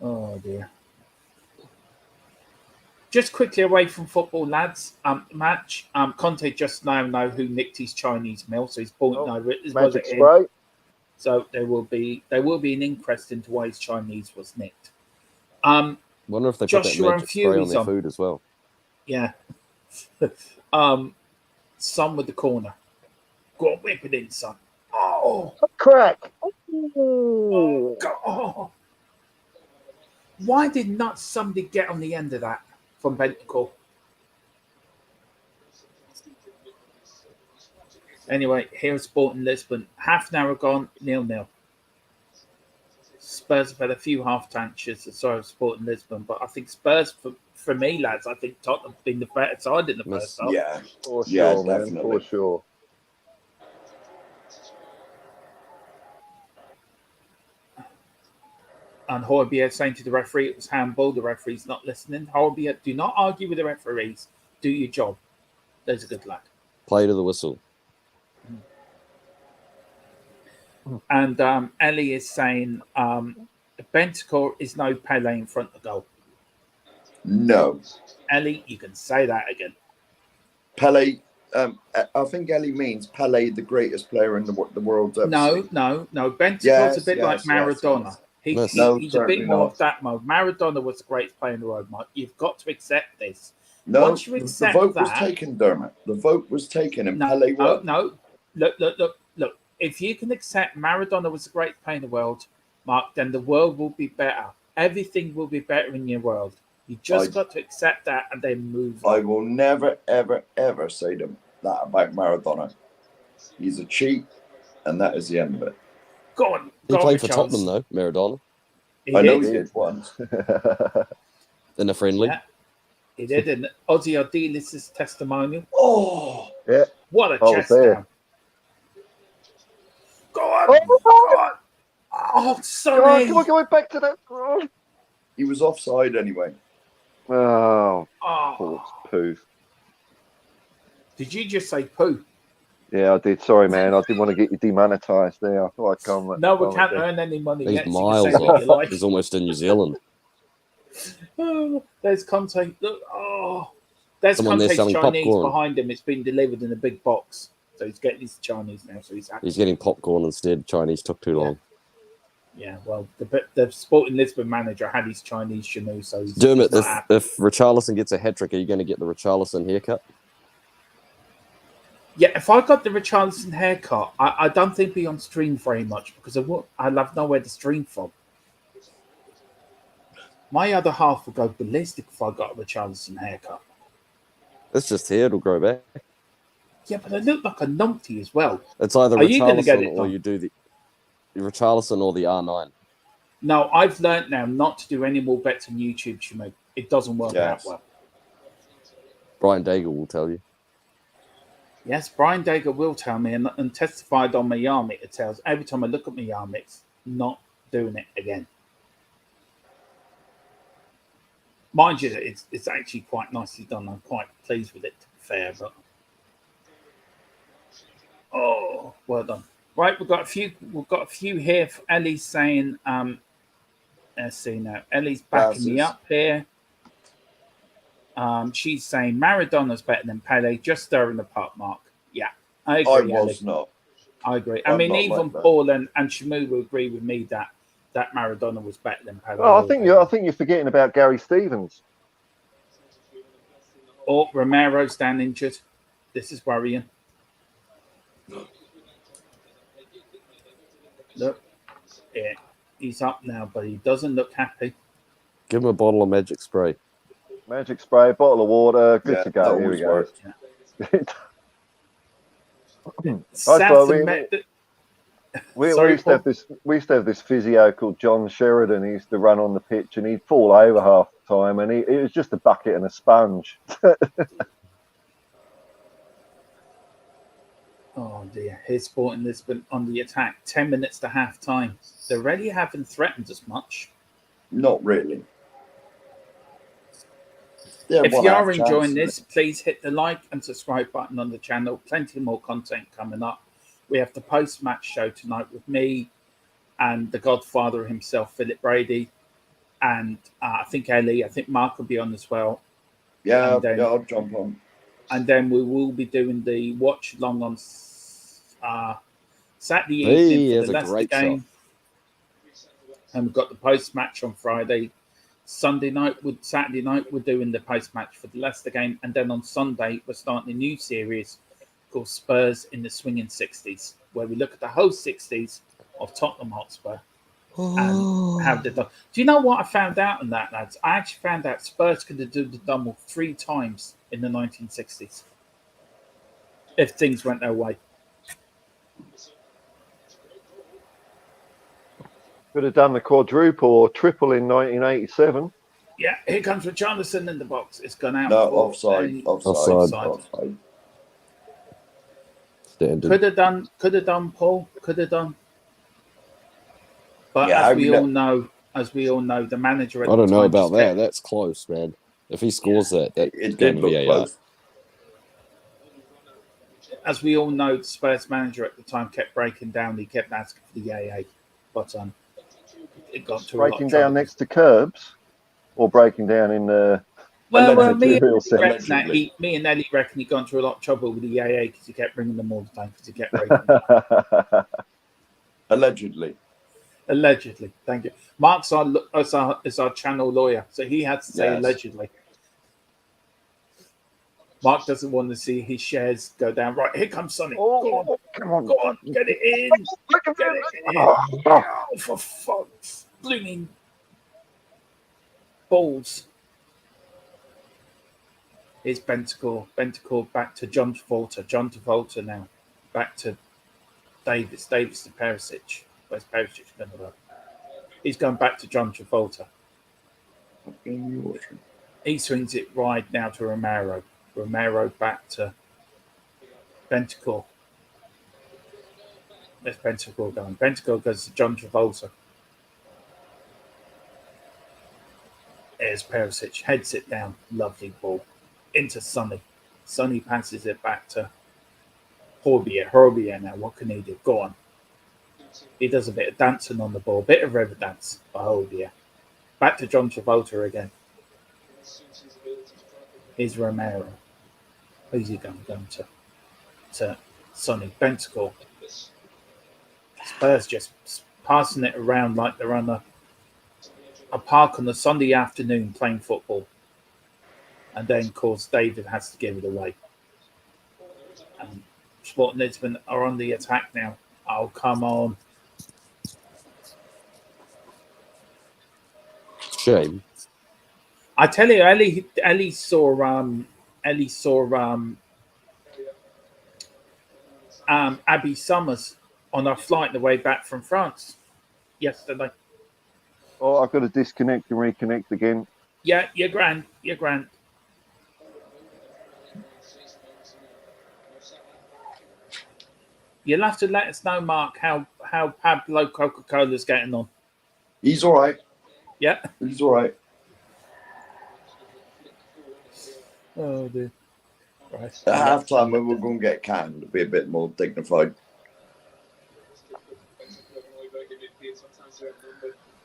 Oh, dear. Just quickly away from football, lads. Match. Conte just now know who nicked his Chinese meal, so he's pointing over it. Magic spray. So there will be an inquest into why his Chinese was nicked. Wonder if they put that magic spray on their food as well. Yeah. Son with the corner. Go on, whip it in, son. Oh, Crack. oh, God. Oh. Why did not somebody get on the end of that from Bentacle? Anyway, here's Sporting Lisbon. Half an hour gone, 0-0. Spurs have had a few half chances as far as Sporting Lisbon, but I think Spurs, for me, lads, I think Tottenham have been the better side in the first half. Yeah, For yeah, sure, man. definitely. For sure. And Højbjerg saying to the referee it was handball. The referee's not listening. Højbjerg, do not argue with the referees. Do your job. There's a good lad. Play to the whistle. And Ellie is saying Bentacore is no Pele in front of goal. No. Ellie, you can say that again. Pele, I think Ellie means Pele, the greatest player in the world. No. Bentacore's a bit like Maradona. He's a bit more of that mode. Maradona was the greatest player in the world, Mike. You've got to accept this. No, once you accept the vote that, was taken, Dermot. The vote was taken, and no, Pele won. No. Look. If you can accept Maradona was the greatest player in the world, Mark, then the world will be better. Everything will be better in your world. You just got to accept that and then move on. I will never, ever, ever say that about Maradona. He's a cheat, and that is the end of it. Go on. He played for Tottenham, though, Maradona. I know he did once. In a friendly. Yeah, he did. And Ozzy Ardiles' testimonial. Oh, yeah. What a chest there. down. Go on. Go on. Oh, sorry. Come on, going back to that. Oh, he was offside anyway. poor Oh. poo. Did you just say poo? Yeah, I did. Sorry, man. I didn't want to get you demonetised there. I thought I'd come. No, we can't earn any money He's yet. So you miles can say what you off. like. He's almost in New Zealand. Oh, there's Conte. Look, there's Someone there Conte's selling Chinese popcorn. behind him. It's been delivered in a big box. So he's getting his Chinese now. So he's happy. He's getting popcorn instead. Chinese took too long. Yeah, well, the Sporting Lisbon manager had his Chinese Chanel, so he's Dermot, not happy. if Richarlison gets a hat trick, are you going to get the Richarlison haircut? Yeah, if I got the Richarlison haircut, I don't think be on stream very much because I'll have nowhere to stream from. My other half would go ballistic if I got a Richarlison haircut. It's just hair, it'll grow back. Yeah, but I look like a numpty as well. It's either Are you gonna get Richarlison it or done? you do the Richarlison or the R9. No, I've learnt now not to do any more bets on YouTube, Shimo. It doesn't work out well. Brian Daigle will tell you. Yes, Brian Daigle will tell me and testified on my Yarmik. It tells every time I look at my Yarmiks, not doing it again. Mind you, it's actually quite nicely done. I'm quite pleased with it, to be fair, but well done. Right, we've got a few here. Ellie's saying, let's see now. Ellie's backing me up here. She's saying Maradona's better than Pele, just stirring the pot, Mark. Yeah, I agree. I was not. I agree. I'm I mean, not even like that. Paul and Shamu will agree with me that Maradona was better than Pele. Oh, I think you're forgetting about Gary Stevens. Oh, Romero's down injured. This is worrying. Look, yeah, he's up now, but he doesn't look happy. Give him a bottle of magic spray. Magic spray, bottle of water, good to go. that Here we always go. works. We Sorry, used to have this. We used to have this physio called John Sheridan. He used to run on the pitch, and he'd fall over half the time, and it was just a bucket and a sponge. Oh dear, here's Sporting Lisbon on the attack. 10 minutes to half time. They really haven't threatened us much. Not really. If you are enjoying this, please hit the like and subscribe button on the channel. Plenty more content coming up. We have the post-match show tonight with me and the Godfather himself, Philip Brady, and I think Ellie. I think Mark will be on as well. Yeah, I'll jump on. And then we will be doing the watch along on Saturday evening for the Leicester game. And we've got the post-match on Friday. Saturday night, we're doing the post-match for the Leicester game. And then on Sunday, we're starting a new series called Spurs in the Swinging 60s, where we look at the whole 60s of Tottenham Hotspur and how they've done. Do you know what I found out on that, lads? I actually found out Spurs could have done the double 3 times in the 1960s if things went their way. Could have done the quadruple or triple in 1987. Yeah, here comes Richarlison in the box. It's gone out. No, offside. Standard. Could have done, Paul. Could have done. But Yeah, as we all know, the manager at I don't the know time about just that. kept- That's close, man. If he scores that It game did look VAR. close. As we all know, the Spurs manager at the time kept breaking down. He kept asking for the AA, but it got to Breaking down next to curbs or breaking down in the. Well, Allegedly. me and Ellie reckon he got into a lot of trouble with the AA because he kept bringing them all the time because he kept breaking them. Allegedly. Allegedly, thank you. Mark's is our channel lawyer, so he had to say allegedly. Mark doesn't want to see his shares go down. Right, here comes Sonny. Go on, get it in. Get it in. Oh, for fuck's blooming balls. Here's Bentacore. Bentacore back to John Travolta. John Travolta now. Back to Davis. Davis to Perisic. Where's Perisic going to go? He's going back to John Travolta. He swings it wide now to Romero. Romero back to Bentacore. There's Bentacore going. Bentacore goes to John Travolta. There's Perisic. Heads it down. Lovely ball. Into Sonny. Sonny passes it back to Horbier. Horbier now. What can he do? Go on. He does a bit of dancing on the ball. Bit of river dance for Horbier. Back to John Travolta again. Here's Romero. Who's he going to Sonny. Bentacore. Spurs just passing it around like they're on a park on a Sunday afternoon playing football. And then, of course, David has to give it away. And Sporting Lisbon are on the attack now. Oh, come on. Shame. I tell you, Ellie saw Abby Summers on our flight the way back from France yesterday. Oh, I've got to disconnect and reconnect again. Yeah, you're grand. You're grand. You'll have to let us know, Mark, how Pablo Coca-Cola's getting on. He's all right. Yeah. He's all right. Oh, dear. Right. At half-time, when we're going to get canned, it'll be a bit more dignified.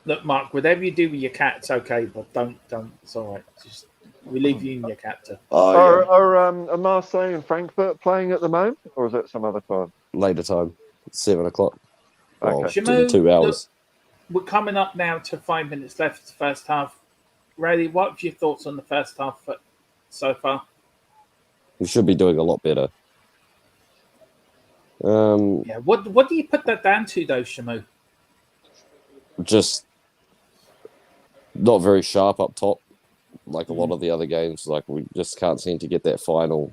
Look, Mark, whatever you do with your cat, it's okay, but don't. It's all right. Just we leave you and your cat to. Are Marseille and Frankfurt playing at the moment, or is that some other time? Later time. 7 o'clock. Well, Okay. Shamu, 2 hours. Look, we're coming up now to 5 minutes left of the first half. Riley, what are your thoughts on the first half so far? We should be doing a lot better. Yeah. What do you put that down to, though, Shamu? Just not very sharp up top, like a lot of the other games. Like we just can't seem to get that final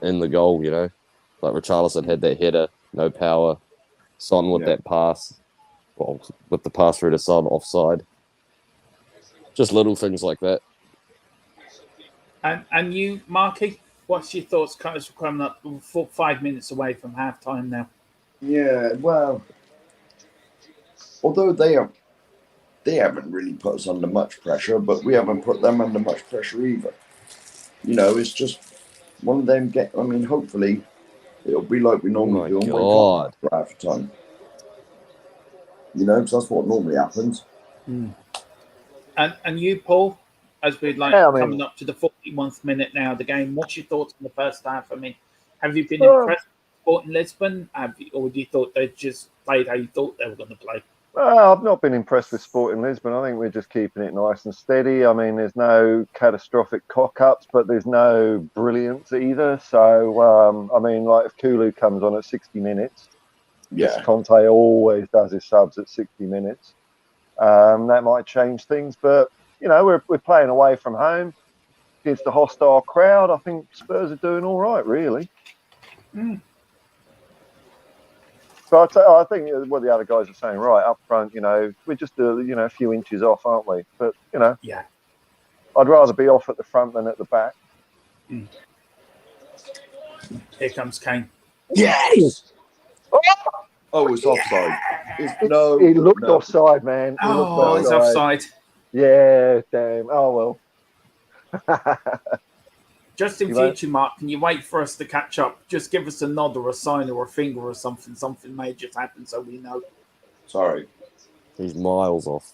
in the goal, you know. Like Richarlison had that header, no power. Son with that pass, well, with the pass through to Son offside. Just little things like that. And you, Marky, what's your thoughts? Kind of coming up 5 minutes away from half time now. Yeah, well, although they haven't really put us under much pressure, but we haven't put them under much pressure either. You know, it's just one of them hopefully it'll be like we normally do and for half time. You know, because that's what normally happens. Mm. And you, Paul, as we're coming up to the 41st minute now of the game, what's your thoughts on the first half? I mean, have you been impressed with Sporting Lisbon? Or do you thought they just played how you thought they were going to play? I've not been impressed with Sporting Lisbon. I think we're just keeping it nice and steady. I mean, there's no catastrophic cock-ups, but there's no brilliance either. So, I mean, like if Kulu comes on at 60 minutes, Yeah. Conte always does his subs at 60 minutes. That might change things, but you know, we're playing away from home against a hostile crowd. I think Spurs are doing all right, really. But I think what the other guys are saying, right up front, you know, we're just a few inches off, aren't we? But you know, Yeah. I'd rather be off at the front than at the back. Here comes Kane. Yes. Oh, it's offside. He looked offside, man. He looked offside. It's offside. Yeah, damn. Oh well. Just in future, Mark, can you wait for us to catch up? Just give us a nod or a sign or a finger or something. Something may just happen so we know. Sorry. He's miles off.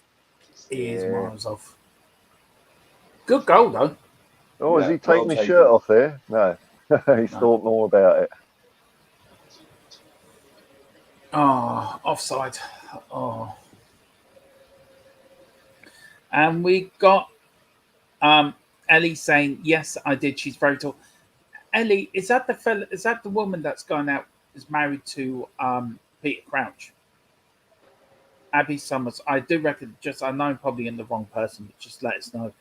He is miles off. Good goal, though. Oh, is he taking his shirt off there? No. He's thought more about it. Oh, offside. Oh. And we got Ellie saying, yes, I did. She's very tall. Ellie, is that the fella? Is that the woman that's gone out? Is married to Peter Crouch? Abby Summers. I do reckon. I know I'm probably in the wrong person, but just let us know.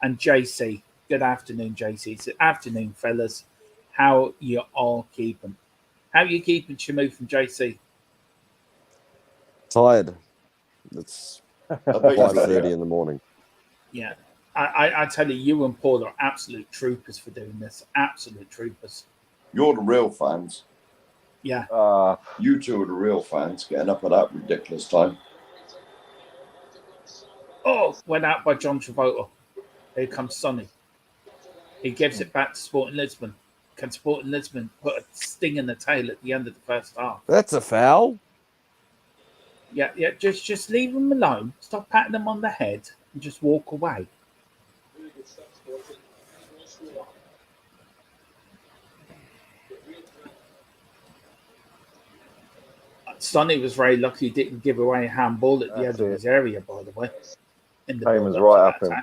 And JC. Good afternoon, JC. It's afternoon, fellas. How you all keeping? How you keeping, Shamu from JC? Tired. It's 5:30 in the morning. Yeah. I tell you and Paul are absolute troopers for doing this. Absolute troopers. You're the real fans. Yeah. You two are the real fans, getting up at that ridiculous time. Oh, went out by John Travolta. Here comes Sonny. He gives it back to Sporting Lisbon. Can Sporting Lisbon put a sting in the tail at the end of the first half? That's a foul. Yeah. Just leave them alone. Stop patting them on the head and just walk away. Sonny was very lucky he didn't give away a handball at the edge of his area, by the way. In the was right up him.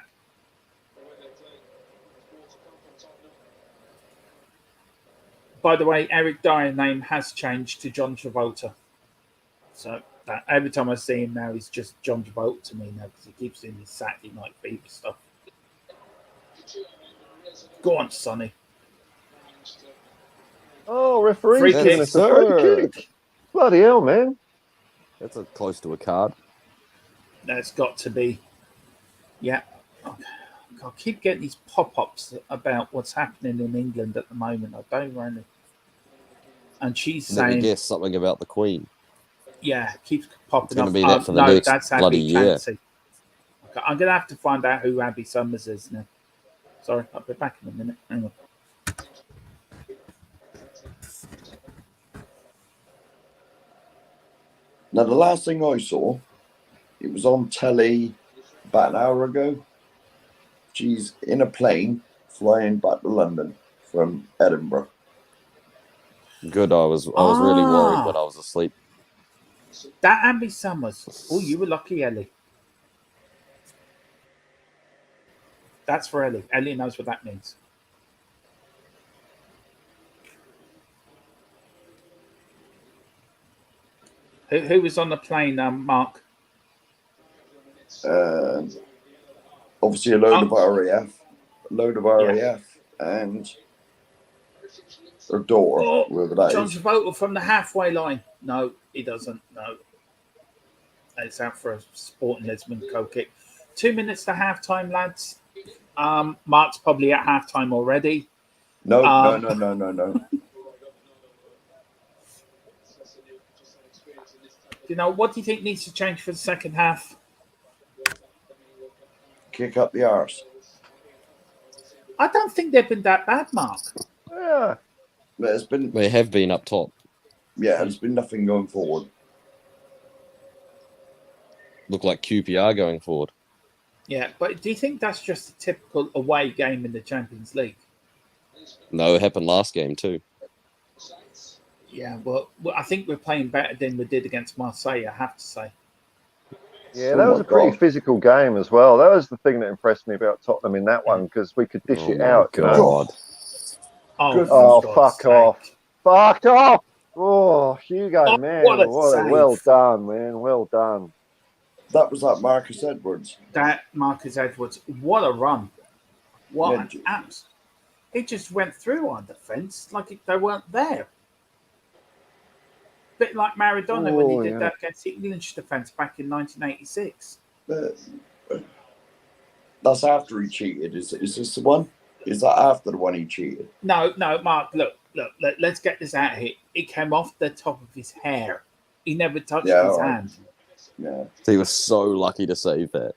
By the way, Eric Dyer's name has changed to John Travolta. So every time I see him now, he's just John Travolta to me now because he keeps doing his Saturday Night Fever stuff. Go on, Sonny. Oh, referee. Free kick. Bloody hell, man. That's close to a card. That's got to be. Yeah. I keep getting these pop-ups about what's happening in England at the moment. I don't really. And she's saying. Let me guess something about the Queen. Yeah, keeps popping up. It's going to be that for the next that's bloody year. Okay, I'm going to have to find out who Abby Summers is now. Sorry, I'll be back in a minute. Hang on. Now, the last thing I saw, it was on telly about an hour ago. She's in a plane flying back to London from Edinburgh. Good. I was really worried when I was asleep. That Abby Summers. Oh, you were lucky, Ellie. That's for Ellie. Ellie knows what that means. Who was on the plane, Mark? Obviously, a load of RAF, and her daughter, whoever that John is. Travolta from the halfway line. No, he doesn't. No. It's out for a Sporting Lisbon co-kick. 2 minutes to halftime, lads. Mark's probably at halftime already. No. You know, what do you think needs to change for the second half? Kick up the arse. I don't think they've been that bad, Mark. Yeah. They have been up top. Yeah, there's been nothing going forward. Look like QPR going forward. Yeah, but do you think that's just a typical away game in the Champions League? No, it happened last game too. Yeah, well, I think we're playing better than we did against Marseille, I have to say. Yeah, that was a pretty physical game as well. That was the thing that impressed me about Tottenham in that one, because we could dish it out. God. Oh, fuck off. Fuck off. Oh, Hugo, man. Well done, man. Well done. That was like Marcus Edwards. Marcus Edwards. What a run. What an abs. It just went through our defence like they weren't there. Bit like Maradona when he did that against the English defence back in 1986. That's after he cheated. Is this the one? Is that after the one he cheated? No, Mark, look, let's get this out here. It came off the top of his hair. He never touched his hand. Yeah. He was so lucky to save that.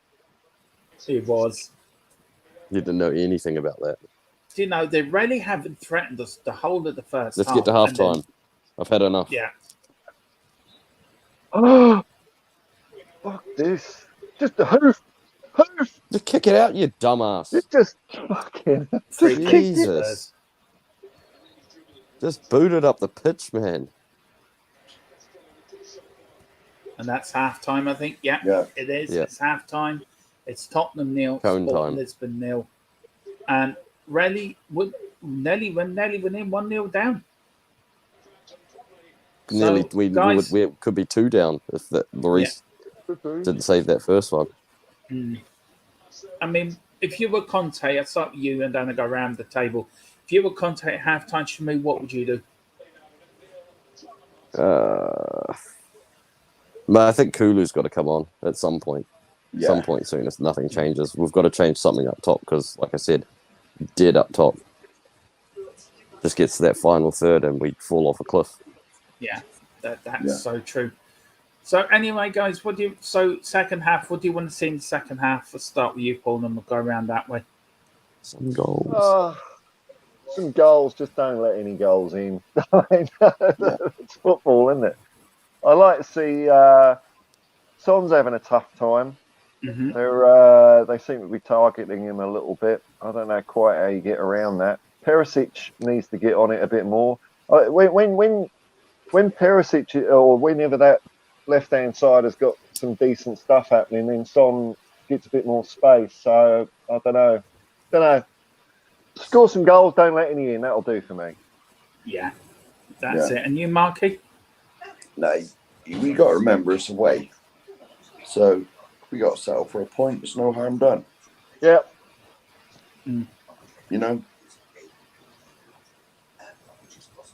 He was. You didn't know anything about that. Do you know, they really haven't threatened us the whole of the first Let's half. get to half time. I've had enough. Yeah. Oh, fuck this. Just a hoof. Just kick it out, you dumbass. It's just fucking... Jesus. Just booted up the pitch, man. And that's half time, I think. Yeah, it is. Yeah. It's half time. It's Tottenham 0, Cone Sporting time. Lisbon 0. And Nelly went in 1-0 down. Nearly, So, we could be 2 down if that Lloris didn't save that first one. I mean, if you were Conte, I'd start with you and then I go around the table. If you were Conte at halftime, Shamu, what would you do? But I think Kulu's got to come on at some point. Yeah. Some point soon if nothing changes. We've got to change something up top because, like I said, dead up top. Just gets to that final third and we fall off a cliff. Yeah, that's so true. So anyway, guys, second half, what do you want to see in the second half? Let's start with you, Paul, and we'll go around that way. Some goals. Some goals, just don't let any goals in. It's football, isn't it? I like to see Son's having a tough time. They seem to be targeting him a little bit. I don't know quite how you get around that. Perisic needs to get on it a bit more. When Perisic or whenever that left-hand side has got some decent stuff happening, then Son gets a bit more space. So I don't know. Score some goals, don't let any in. That'll do for me. Yeah, that's it. And you, Marky? No, we got to remember it's away. So we got to settle for a point. There's no harm done. Yeah. You know,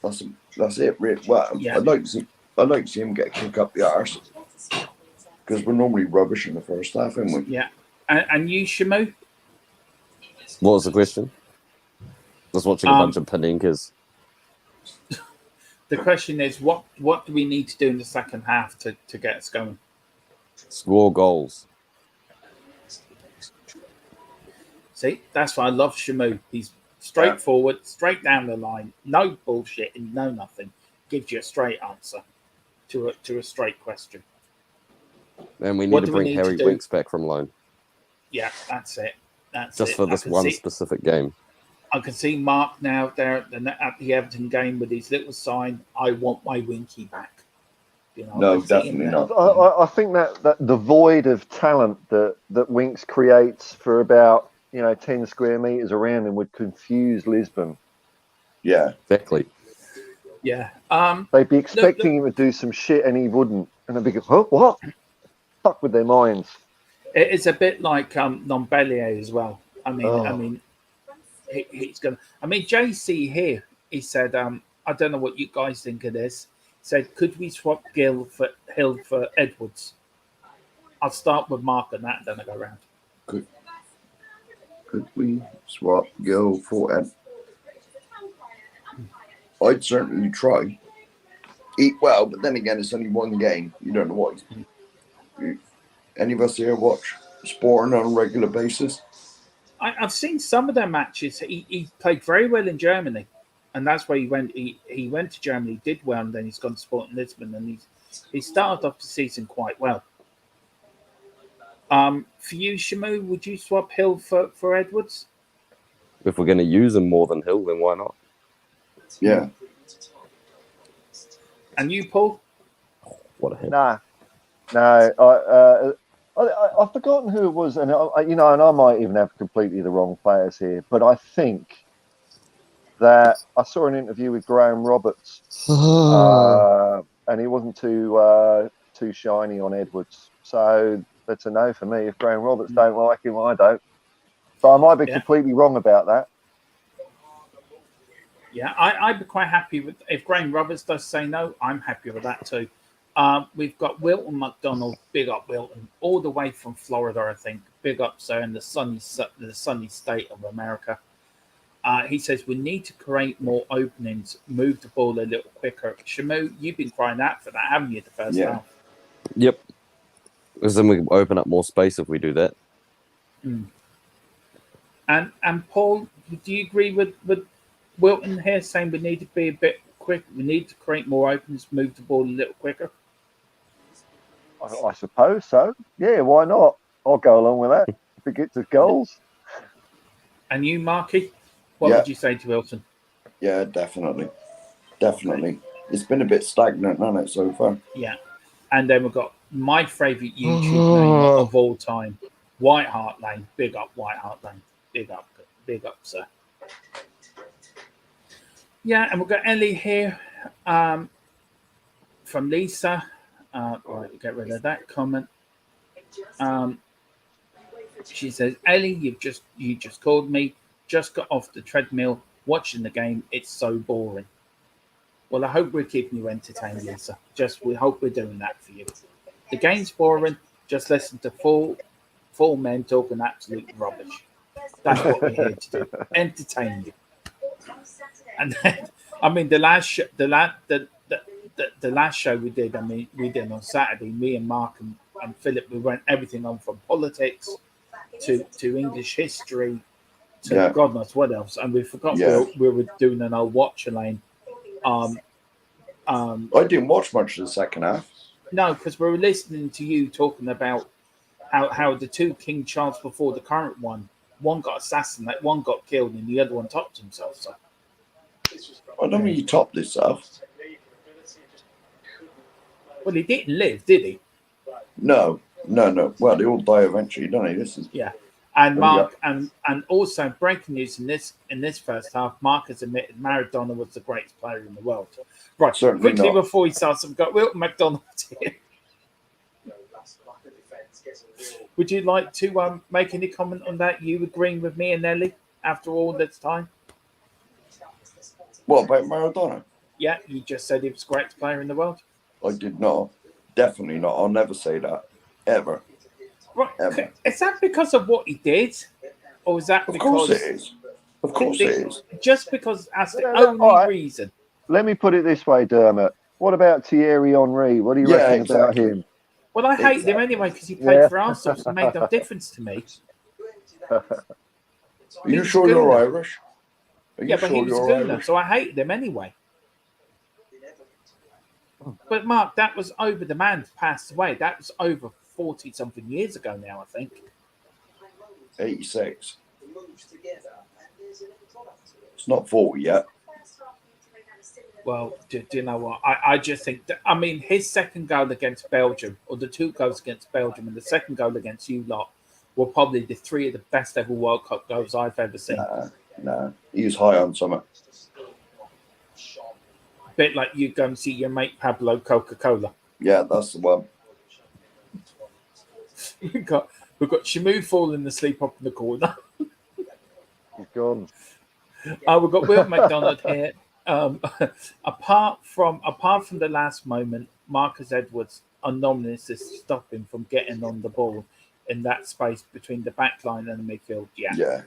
that's it. Really. Well, I'd like to see him get a kick up the arse because we're normally rubbish in the first half, aren't we? Yeah. And you, Shamu? What was the question? I was watching a bunch of Paninkas. The question is, what do we need to do in the second half to get us going? Score goals. See, that's why I love Shamu. He's straightforward, straight down the line, no bullshit and no nothing. Gives you a straight answer to a straight question. And we need to bring Harry Winks back from loan. Yeah, that's it. That's just for this one specific game. I can see Mark now there at the Everton game with his little sign, "I want my Winky back." You know, no, definitely not. I think that the void of talent that Winks creates for about 10 square meters around him would confuse Lisbon. Yeah, exactly. Yeah, they'd be expecting him to do some shit and he wouldn't, and they'd be going, "Oh, what?" Fuck with their minds. It's a bit like Nombellier as well. I mean, he's gonna. I mean, JC here. He said, "I don't know what you guys think of this." He said, "Could we swap Hill for Edwards?" I'll start with Mark and that, and then I go around. Could we swap Gill for Ed? I'd certainly try. Well, but then again, it's only one game. You don't know what. Any of us here watch Sporting on a regular basis? I've seen some of their matches. He played very well in Germany, and that's where he went. He went to Germany, did well, and then he's gone to Sporting Lisbon, and he started off the season quite well. For you, Shamu, would you swap Hill for Edwards? If we're going to use him more than Hill, then why not? Yeah. And you, Paul? What a hit. No. I've forgotten who it was, and and I might even have completely the wrong players here, but I think that I saw an interview with Graham Roberts, and he wasn't too shiny on Edwards. So that's a no for me. If Graham Roberts don't like him, I don't. But I might be completely wrong about that. Yeah, I'd be quite happy with if Graham Roberts does say no. I'm happy with that too. We've got Wilton McDonald, big up Wilton, all the way from Florida, I think. Big up, sir, in the sunny state of America. He says we need to create more openings, move the ball a little quicker. Shamu, you've been crying out for that, haven't you? The first half. Yep. Because then we open up more space if we do that. And Paul, do you agree with Wilton here saying we need to be a bit quick? We need to create more openings, move the ball a little quicker. I suppose so. Yeah, why not? I'll go along with that if it gets us goals. And you, Marky, what would you say to Wilton? Yeah, definitely. It's been a bit stagnant, hasn't it, so far? Yeah. And then we've got my favourite YouTube name of all time, White Hart Lane. Big up, White Hart Lane. Big up, sir. Yeah, and we've got Ellie here from Lisa. Right, we'll get rid of that comment. She says, Ellie, you just called me. Just got off the treadmill watching the game. It's so boring. Well, I hope we're keeping you entertained, Lisa. We hope we're doing that for you. The game's boring. Just listen to four men talking absolute rubbish. That's what we're here to do. Entertain you. And then, I mean, the last show we did, we did on Saturday, me and Mark and Philip, we went everything on from politics to English history to God knows what else. And we forgot we were doing an old Watchalong. I didn't watch much of the second half. No, because we were listening to you talking about how the two King Charles before the current one got assassinated, one got killed, and the other one topped himself. So I don't mean you topped this stuff. Well, he didn't live, did he? No. Well, they all die eventually, don't they? This is And Mark, and also breaking news in this first half, Mark has admitted Maradona was the greatest player in the world. Right, certainly quickly not. Before he starts, we've got Wilton McDonald here. Would you like to make any comment on that? You agreeing with me and Ellie after all this time? What about Maradona? Yeah, you just said he was the greatest player in the world. I did not. Definitely not. I'll never say that. Ever. Right. Ever. Is that because of what he did? Or is that Of because... course it is. Of course it is. Just because that's the only reason. Let me put it this way, Dermot. What about Thierry Henry? What do you reckon about him? Well, I hate him anyway because he played for Arsenal, so it made no difference to me. Are you sure you're Irish? But he was a gooner, so I hated him anyway. But Mark, that was over. The man passed away. That was over 40-something years ago now, I think. 86. It's not 40 yet. Well, do you know what? I just think that, I mean, his second goal against Belgium, or the two goals against Belgium and the second goal against you lot, were probably the three of the best ever World Cup goals I've ever seen. No. He was high on something. Bit like you go and see your mate Pablo Coca-Cola. Yeah, that's the one. We've got Shamu falling asleep up in the corner. He's gone. We've got Will McDonald here. Apart from the last moment, Marcus Edwards anonymously stopped him from getting on the ball in that space between the back line and the midfield. Yeah.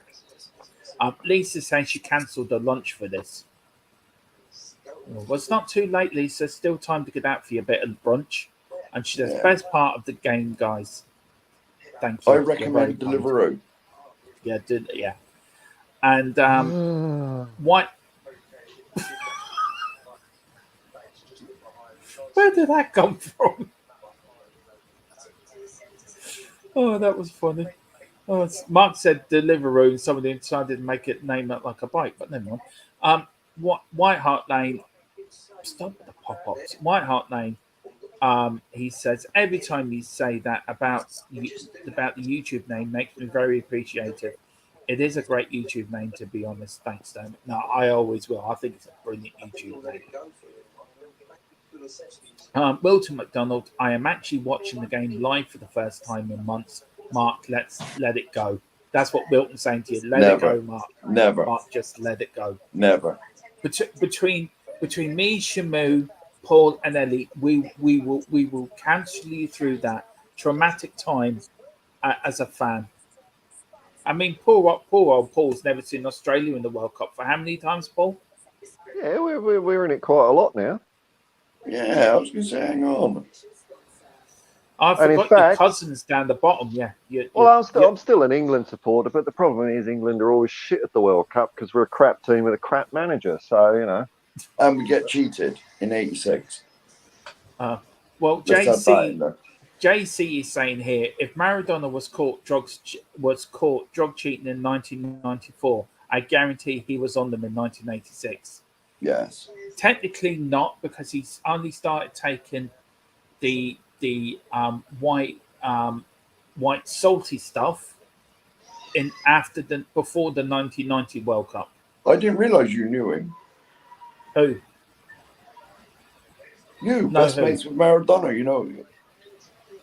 Lisa saying she cancelled her lunch for this. Well, it's not too late, Lisa. Still time to get out for your bit of brunch. And she says, best part of the game, guys. Thank you. I recommend Deliveroo. Yeah. And what? Where did that come from? Oh, that was funny. Oh, Mark said Deliveroo, and somebody decided to make it name it like a bike, but never mind. White Hart Lane. Stop the pop-ups. White Hart Lane. He says every time you say that about the YouTube name makes me very appreciative. It is a great YouTube name, to be honest. Thanks, Dan. No, I always will. I think it's a brilliant YouTube name. Wilton McDonald, I am actually watching the game live for the first time in months. Mark, let's let it go. That's what Wilton's saying to you. Let it go, Mark. Never. Mark, just let it go. Never. Between me, Shamu, Paul, and Ellie, we will cancel you through that traumatic time as a fan. I mean, poor old Paul's never seen Australia in the World Cup for how many times, Paul? Yeah, we're in it quite a lot now. Yeah, I was going to say, hang on. I forgot your cousins down the bottom. Yeah. I'm still an England supporter, but the problem is England are always shit at the World Cup because we're a crap team with a crap manager. So, you know. And we get cheated in '86. Well, JC is saying here, if Maradona was caught drug cheating in 1994, I guarantee he was on them in 1986. Yes. Technically not, because he's only started taking the white salty stuff before the 1990 World Cup. I didn't realise you knew him. Who? You, best mates with Maradona, you know.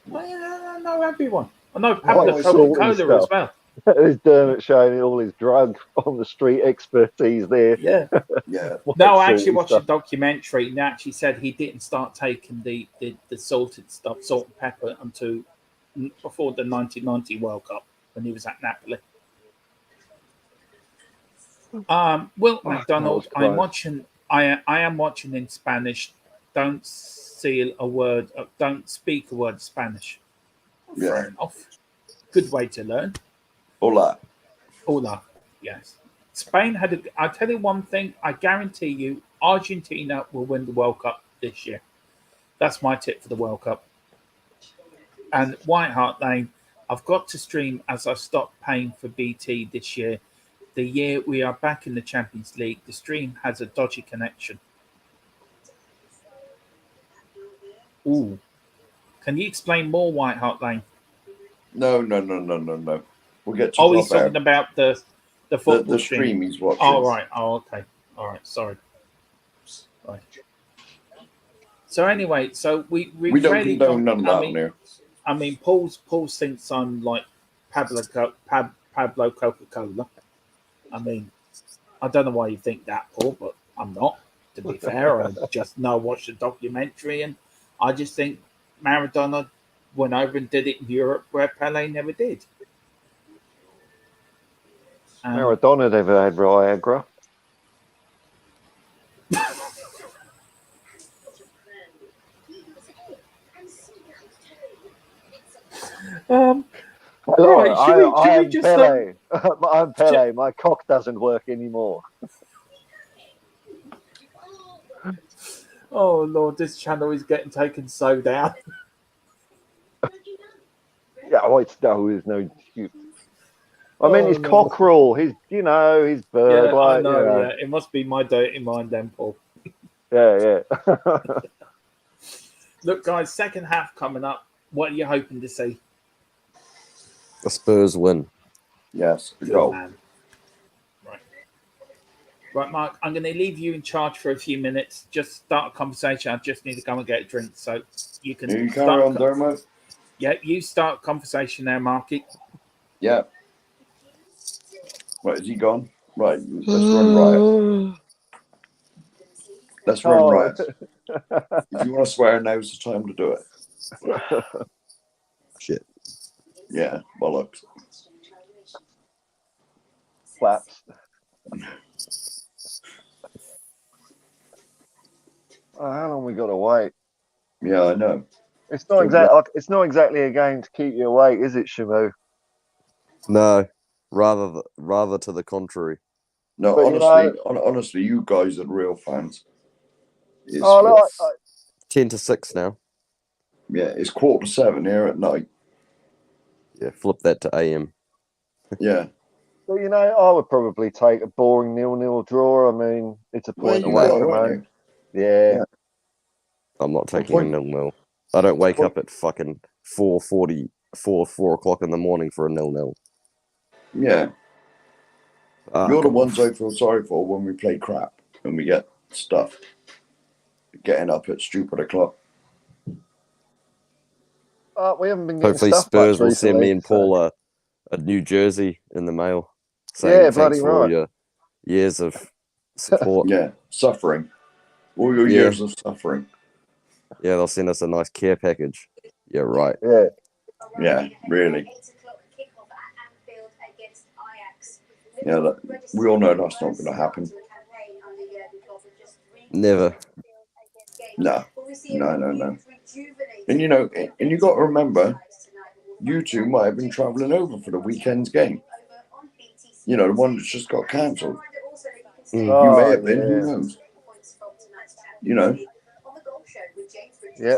Well, yeah, I know everyone. I know Pablo Coca-Cola as well. There's Dermot showing all his drug on the street expertise there. Yeah. Yeah. No, I actually watched a documentary and they actually said he didn't start taking the salted stuff, salt and pepper, until before the 1990 World Cup when he was at Napoli. Wilt McDonald, I am watching in Spanish. Don't speak a word of Spanish. Yeah. Fair enough. Good way to learn. Hola. Yes. Spain I'll tell you one thing, I guarantee you Argentina will win the World Cup this year. That's my tip for the World Cup. And White Hart Lane, I've got to stream as I stop paying for BT this year. The year we are back in the Champions League, the stream has a dodgy connection. Ooh. Can you explain more, White Hart Lane? No. We'll get to he's talking about the football the stream he's watching. Oh, right. Oh, okay. All right. Sorry. Right. So anyway, so we don't really condone none of that here. I mean, Paul thinks I'm like Pablo Coca-Cola. I mean, I don't know why you think that, Paul, but I'm not. To be fair, I just watched the documentary, and I just think Maradona went over and did it in Europe where Pele never did. Maradona never had Viagra. I'm Pele. I'm Pele. My cock doesn't work anymore. Oh Lord, this channel is getting taken so down. Yeah, there's no excuse. I mean, his cockerel, his bird. Yeah, I know. Yeah, it must be my dirty mind, then, Paul. Yeah. Look, guys, second half coming up. What are you hoping to see? The Spurs win. Yes, Good goal. Man. Right, Mark, I'm going to leave you in charge for a few minutes. Just start a conversation. I just need to go and get a drink, so you can. You carry on, Dermot. Yeah, you start a conversation there, Marky. Yeah. Right, is he gone? Right, let's run riot. Let's run riot. If you want to swear, now's the time to do it. Shit. Yeah, bollocks. Flaps. How long we got to wait? Yeah, I know. It's not exactly a game to keep you awake, is it, Shamu? No, rather to the contrary. No, but honestly, you guys are real fans. It's 10-6 now. Yeah, it's 7:15 here at night. Yeah, flip that to AM. Yeah. But I would probably take a boring 0-0 draw. I mean, it's a point away from home. Yeah. I'm not taking a 0-0. I don't wake up at fucking 4 o'clock in the morning for a 0-0. Yeah. You're the ones I feel sorry for when we play crap and we get stuff. Getting up at stupid o'clock. We haven't been getting Hopefully stuff Spurs much will send recently, me and Paul a new jersey in the mail. Yeah, Saying bloody thanks for all right. your years of support. Yeah, suffering. All your years of suffering. Yeah, they'll send us a nice care package. Yeah, right. Yeah. Yeah, really. Yeah, we all know that's not going to happen. Never. No. And you know, and you got to remember, you two might have been travelling over for the weekend's game. You know, the one that's just got cancelled. You may have been, who knows? You know. Yeah.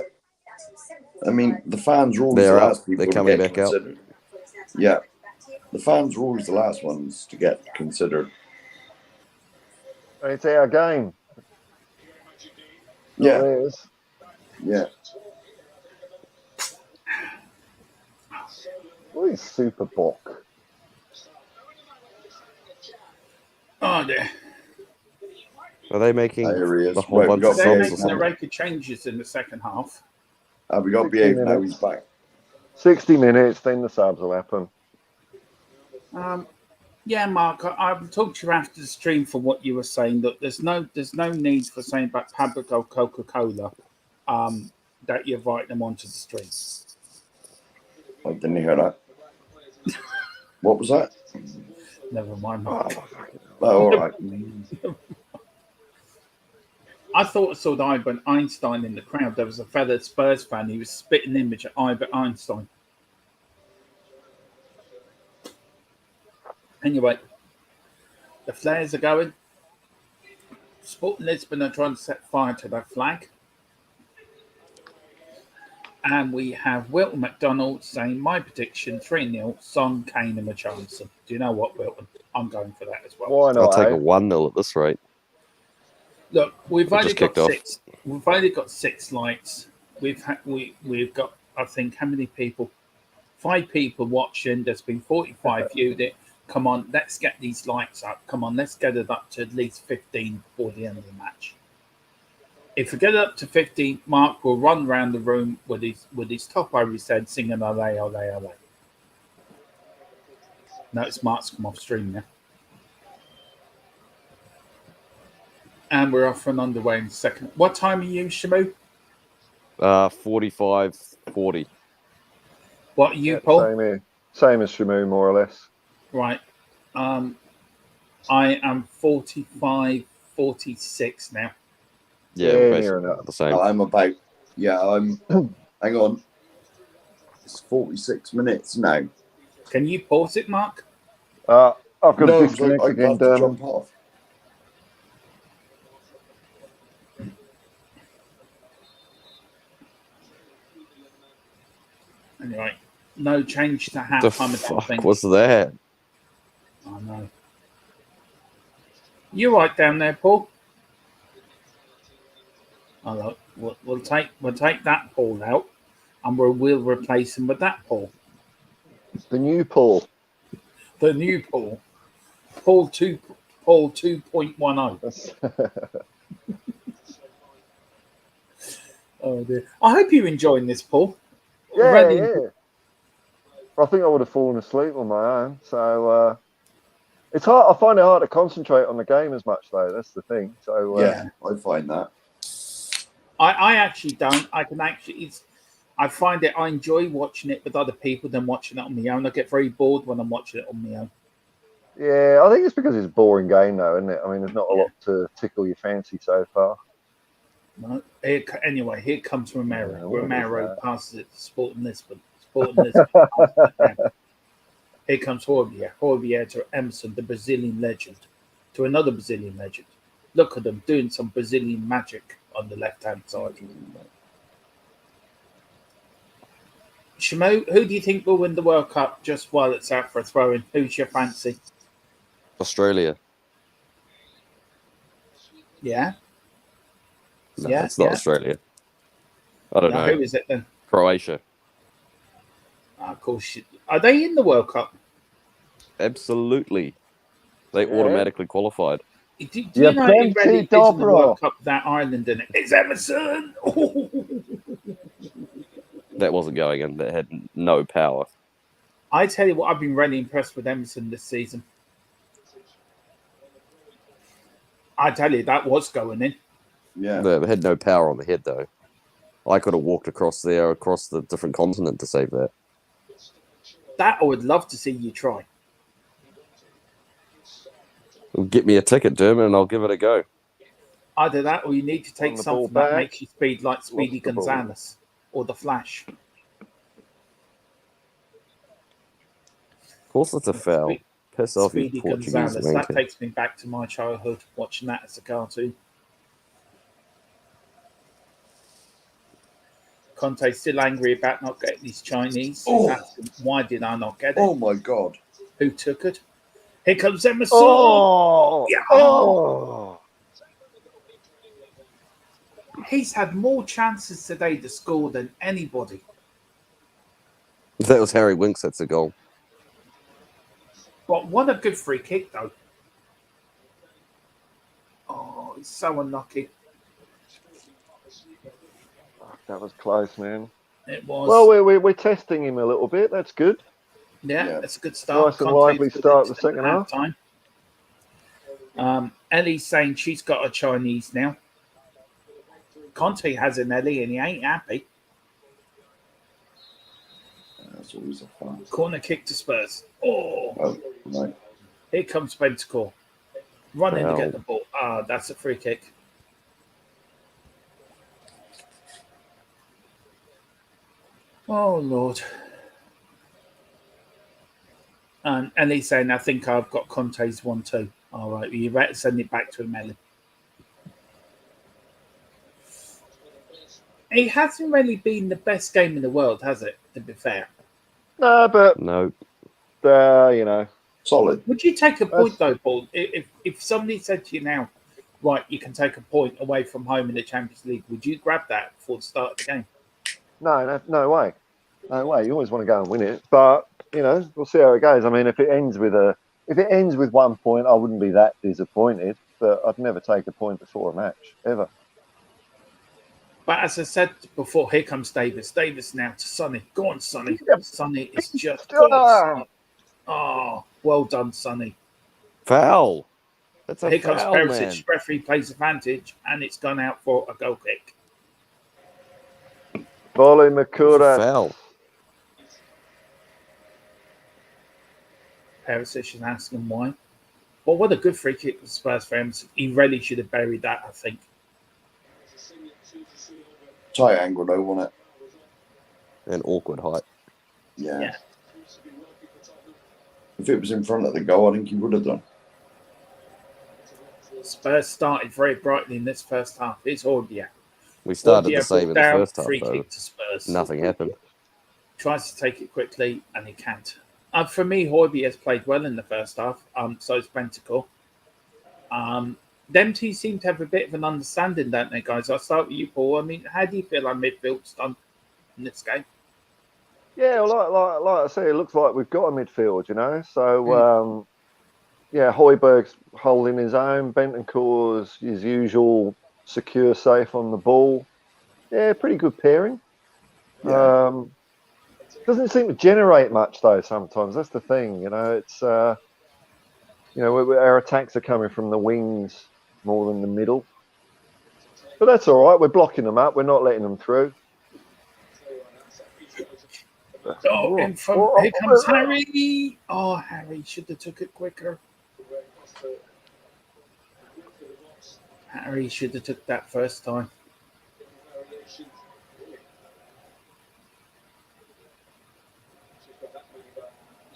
I mean, the fans are always the last people to get considered. Yeah. The fans are always the last ones to get considered. It's our game. Yeah. It is. Yeah. What is Super POCH? Oh dear. Are they making a whole bunch of They're subs? making a rate of changes in the second half. We got to behave now. He's back. 60 minutes, then the subs will happen. Yeah, Mark, I've talked to you after the stream for what you were saying, that there's no need for saying about Pabrico Coca-Cola that you invite them onto the stream. I didn't hear that. What was that? Never mind, Mark. Oh, all right. I thought I saw Albert Einstein in the crowd. There was a fellow Spurs fan. He was spitting image at Albert Einstein. Anyway, the flares are going. Sporting Lisbon are trying to set fire to their flag. And we have Wilton McDonald saying, my prediction, 3-0, Son, Kane and Richarlison. Do you know what, Wilton? I'm going for that as well. Why not? I'll take a 1-0 at this rate. Look, we've only got off. 6. We've only got 6 lights. We've got, I think, how many people? 5 people watching. There's been 45 viewed it. Come on, let's get these lights up. Come on, let's get it up to at least 15 before the end of the match. If we get it up to 15, Mark will run around the room with his top over his head, singing "Ole, ole, ole." No, it's Mark's come off stream now. And we're off and underway in a second. What time are you, Shamu? 45:40. What are you, Paul? Same here. Same as Shamu, more or less. Right. I am 45:46 now. Yeah, we're basically the same. I'm about. Yeah, I'm. Hang on. It's 46 minutes now. Can you pause it, Mark? I've got No, to disconnect I again, have to jump off. Anyway, no change to half The time. fuck was that? I know. You right down there, Paul? Oh, look, we'll take that Paul out, and we'll replace him with that Paul. The new Paul. The new Paul. Paul 2.10. Oh dear. I hope you're enjoying this, Paul. Yeah. I think I would have fallen asleep on my own. So it's hard. I find it hard to concentrate on the game as much, though. That's the thing. So yeah, I find that. I actually don't. I find it. I enjoy watching it with other people than watching it on my own. I get very bored when I'm watching it on my own. Yeah, I think it's because it's a boring game, though, isn't it? I mean, there's not a lot to tickle your fancy so far. No. Anyway, here comes Romero. Romero passes it to Sporting Lisbon. Here comes Horbier. Horbier to Emerson, the Brazilian legend, to another Brazilian legend. Look at them doing some Brazilian magic on the left-hand side. Shamo, who do you think will win the World Cup just while it's out for a throw-in? Who's your fancy? Australia. Yeah? No, it's not Australia. I don't Now, know. who is it then? Croatia. Of course. Are they in the World Cup? Absolutely. They Yeah. automatically qualified. Do you Yeah, know it really plenty is in the World dobro. Cup without Ireland in it? It's Emerson! That wasn't going in. That had no power. I tell you what, I've been really impressed with Emerson this season. I tell you, that was going in. Yeah. They had no power on the head, though. I could have walked across the different continent to save that. That I would love to see you try. Get me a ticket, Dermot, and I'll give it a go. Either that or you need to take On the ball something that back. makes you speed like Speedy Lost the ball. Gonzalez or the Flash. Of course, it's a foul. Piss off, you Speedy Portuguese Gonzalez. That wanker. takes me back to my childhood watching that as a cartoon. Conte's still angry about not getting his Chinese. He's asking, why did I not get it? Oh my God. Who took it? Here comes Emerson. Oh, Yeah. oh. He's had more chances today to score than anybody. If that was Harry Winks, that's a goal. But what a good free kick, though. Oh, he's so unlucky. That was close, man. It was. Well, we're testing him a little bit. That's good. Yeah, that's a good start. Nice and lively start the second half. Time. Ellie's saying she's got a Chinese now. Conte has an Ellie and he ain't happy. That's always a fun. Corner kick to Spurs. Oh, Right. Here comes Bentacore. Running Wow. to get the ball. That's a free kick. Oh, Lord. And Ellie's saying, I think I've got Conte's 1-2. All right, you better send it back to him, Ellie. It hasn't really been the best game in the world, has it, to be fair? No, but, No. you know. Solid. Would you take a point, though, Paul? If somebody said to you now, right, you can take a point away from home in the Champions League, would you grab that before the start of the game? No way. No way. You always want to go and win it. But, you know, we'll see how it goes. I mean, if it ends with 1 point, I wouldn't be that disappointed. But I'd never take a point before a match, ever. But as I said before, here comes Davis. Davis now to Sonny. Go on, Sonny. Yep. Sonny is just good. Oh, well done, Sonny. Foul. That's a Here comes foul, Perisic. man. Referee plays advantage, and it's gone out for a goal kick. Volley That's a Makura. foul. Perisic is asking why. Well, what a good free kick for Spurs for Emerson. He really should have buried that, I think. Tight angle though, wasn't it? An awkward height. Yeah. If it was in front of the goal, I think he would have done. Spurs started very brightly in this first half. It's Hordia. We started Hordia the same in the down, first half, free though. kick to Spurs. Nothing happened. Tries to take it quickly, and he can't. For me, Horby has played well in the first half. So is Bentacore. Them two seem to have a bit of an understanding, don't they, guys? I'll start with you, Paul. I mean, how do you feel our midfield's done in this game? Yeah, well, like I say, it looks like we've got a midfield, you know. So, yeah, Højbjerg's holding his own. Bentancur's his usual secure, safe on the ball. Yeah, pretty good pairing. Yeah. Doesn't seem to generate much though. Sometimes that's the thing, you know. It's you know, our attacks are coming from the wings more than the middle, but that's all right. We're blocking them up. We're not letting them through. Oh, and here comes Harry. Oh, Harry should have took it quicker. Harry should have took that first time.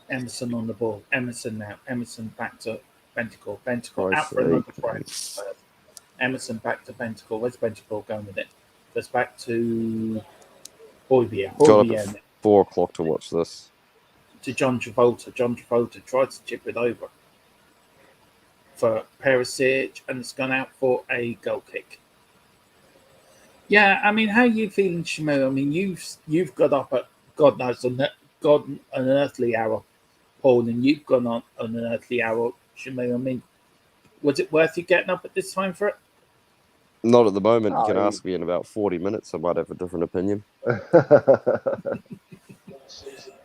Emerson on the ball. Emerson now. Emerson back to Bentacore. Bentacore out for another break. Emerson back to Bentacore. Where's Bentacore going with it? Goes back to Højbjerg. Got up at 4 o'clock to watch this. To John Travolta. John Travolta tries to chip it over for Perisic, and it's gone out for a goal kick. Yeah, I mean, how are you feeling, Shamu? I mean, you've got up at God knows an earthly hour, Paul, and you've gone on an earthly hour, Shamu. I mean, was it worth you getting up at this time for it? Not at the moment. You can No. ask me in about 40 minutes. I might have a different opinion.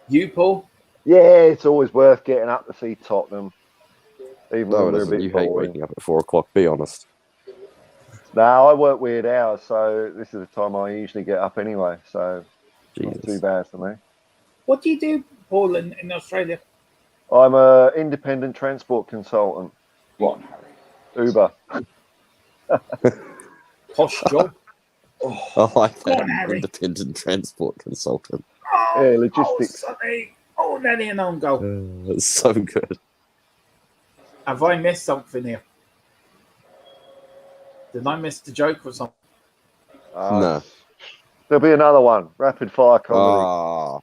You, Paul? Yeah, it's always worth getting up to see Tottenham, even No, when it we're a isn't. bit You hate boring. waking up at 4 o'clock, be honest. No, I work weird hours, so this is the time I usually get up anyway. So not too Jesus. bad for me. What do you do, Paul, in Australia? I'm a independent transport consultant. What? Uber. Posh job? I like Go that. on, Harry. Independent transport consultant. Yeah, logistics. Oh, Sonny. Oh, nearly an own goal. It's so good. Have I missed something here? Did I miss the joke or something? No. There'll be another one. Rapid fire comedy. Ah.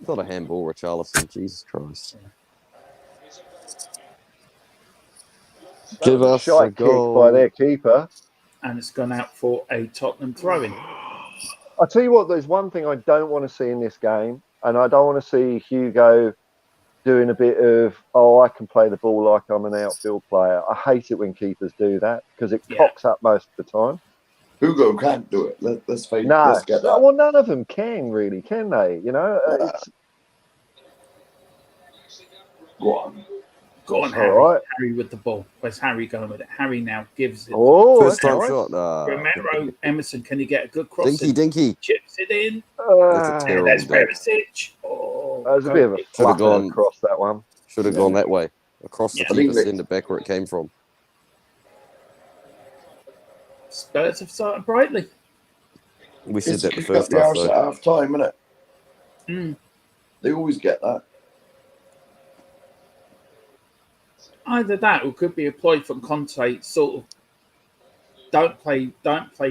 It's not a handball, Richarlison. Jesus Christ. Give Was a us a shite kick goal. by their keeper. And it's gone out for a Tottenham throw-in. I'll tell you what, there's one thing I don't want to see in this game, and I don't want to see Hugo doing a bit of, I can play the ball like I'm an outfield player. I hate it when keepers do that because it cocks up most of the time. Hugo can't do it. Let's face it. No, Let's get that. well, none of them can really, can they? You know, Go on. Go on, All Harry. right. Harry with the ball. Where's Harry going with it? Harry now gives it. First that's time nice. shot. Romero, Emerson, can he get a good cross? Dinky. Chips it in. That's a And there's terrible goal. Perisic. Oh, That was a bit of a Should have flutter gone across that one. Should have gone that way. Across the Yeah. keeper, send it back where it came from. Spurs have started brightly. We said It's that the got first the half, arse at though. half time, innit? Mm. They always get that. Either that or could be a ploy from Conte, sort of don't play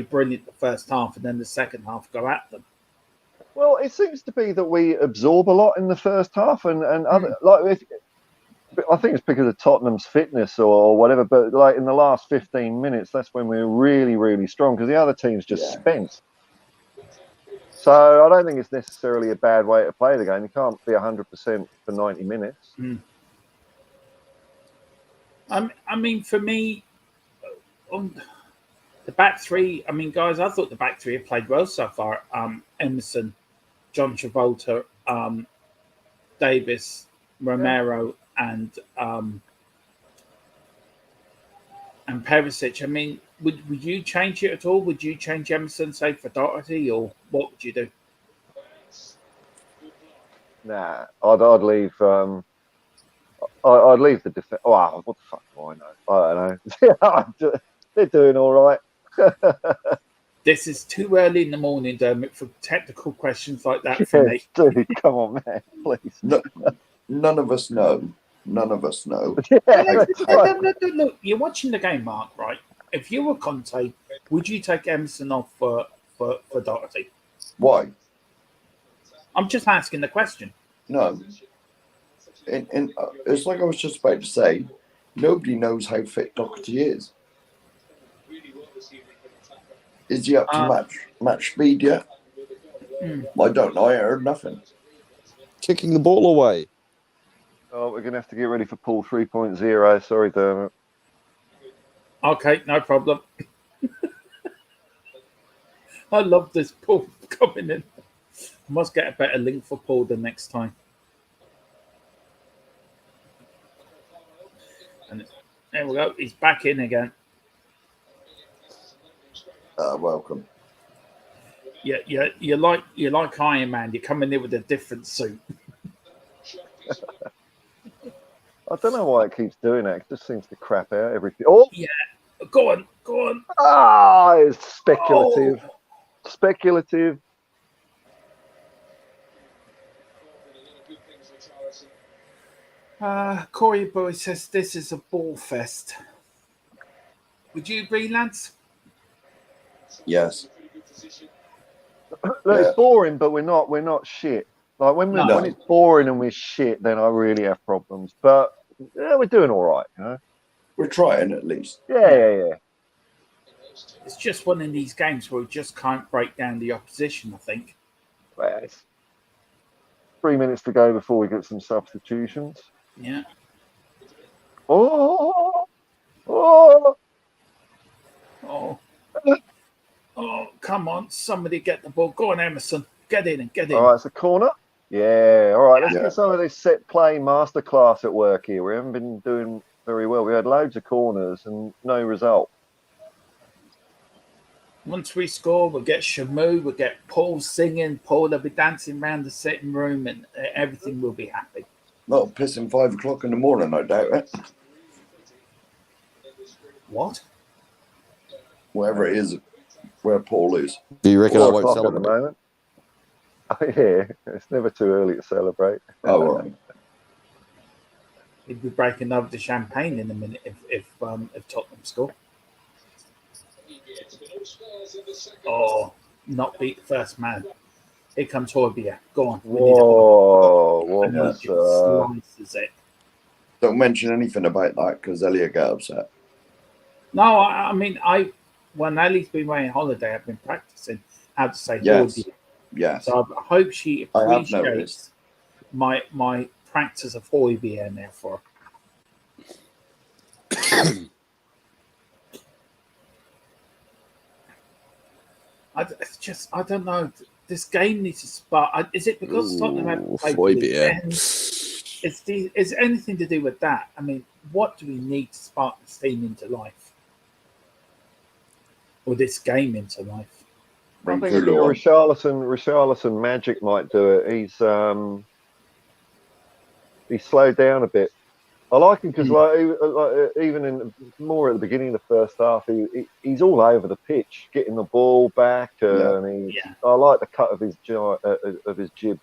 brilliant the first half and then the second half go at them. Well, it seems to be that we absorb a lot in the first half, and other like I think it's because of Tottenham's fitness or whatever. But like in the last 15 minutes, that's when we're really, really strong because the other team's just spent. So I don't think it's necessarily a bad way to play the game. You can't be 100% for 90 minutes. I mean, for me, on the back three, I mean, guys, I thought the back three have played well so far. Emerson, John Travolta, Davis, Romero, and Perisic. I mean, would you change it at all? Would you change Emerson, say, for Doherty, or what would you do? Nah, I'd leave. I'd leave the defense. Oh, what the fuck do I know? I don't know. They're doing all right. This is too early in the morning, Dermot, for technical questions like that for me. Dude, come on, man, please. No, none of us know. None of us know. Look, you're watching the game, Mark, right? If you were Conte, would you take Emerson off for Doherty? Why? I'm just asking the question. No. And it's like I was just about to say, nobody knows how fit Doherty is. Is he up to match speed yet? I don't know. I heard nothing. Kicking the ball away. Oh, we're going to have to get ready for pool 3.0. Sorry, Dermot. Okay, no problem. I love this Paul coming in. I must get a better link for Paul the next time. And there we go. He's back in again. Welcome. Yeah. You're like Iron Man. You're coming in with a different suit. I don't know why it keeps doing that. It just seems to crap out everything. Oh, yeah. Go on. Ah, it's speculative. Oh. Speculative. Corey Boy says this is a ball fest. Would you agree, lads? Yes. Look, it's boring, but we're not shit. Like when it's boring and we're shit, then I really have problems. But yeah, we're doing all right, you know. We're trying at least. Yeah. It's just one of these games where we just can't break down the opposition, I think. Well, it's 3 minutes to go before we get some substitutions. Yeah. Oh! Oh, come on. Somebody get the ball. Go on, Emerson. Get in and get in. All right, it's a corner. Yeah, all right. Let's get some of this set play masterclass at work here. We haven't been doing very well. We had loads of corners and no result. Once we score, we'll get Shamu, we'll get Paul singing. Paul will be dancing around the sitting room and everything will be happy. Not pissing 5 o'clock in the morning, I doubt it. What? Wherever it is, where Paul is. Do you reckon I 4 won't o'clock at the celebrate? moment. Oh, yeah, it's never too early to celebrate. Oh, all right. He'd be breaking over the champagne in a minute if Tottenham score. Oh, not beat the first man. Here comes Højbjerg. Go on. Whoa, what was slices it. Don't mention anything about that because Elliot get upset. No, I mean, when Ellie's been away on holiday, I've been practicing how to say Højbjerg. Yes. So I hope she I have appreciates my practice of Højbjerg now for her. I don't know. This game needs to spark. Is it because Tottenham haven't played for the end? Is it anything to do with that? I mean, what do we need to spark this team into life? Or this game into life? I think Richarlison magic might do it. He's slowed down a bit. I like him because even in more at the beginning of the first half, he's all over the pitch, getting the ball back, and I like the cut of his jib.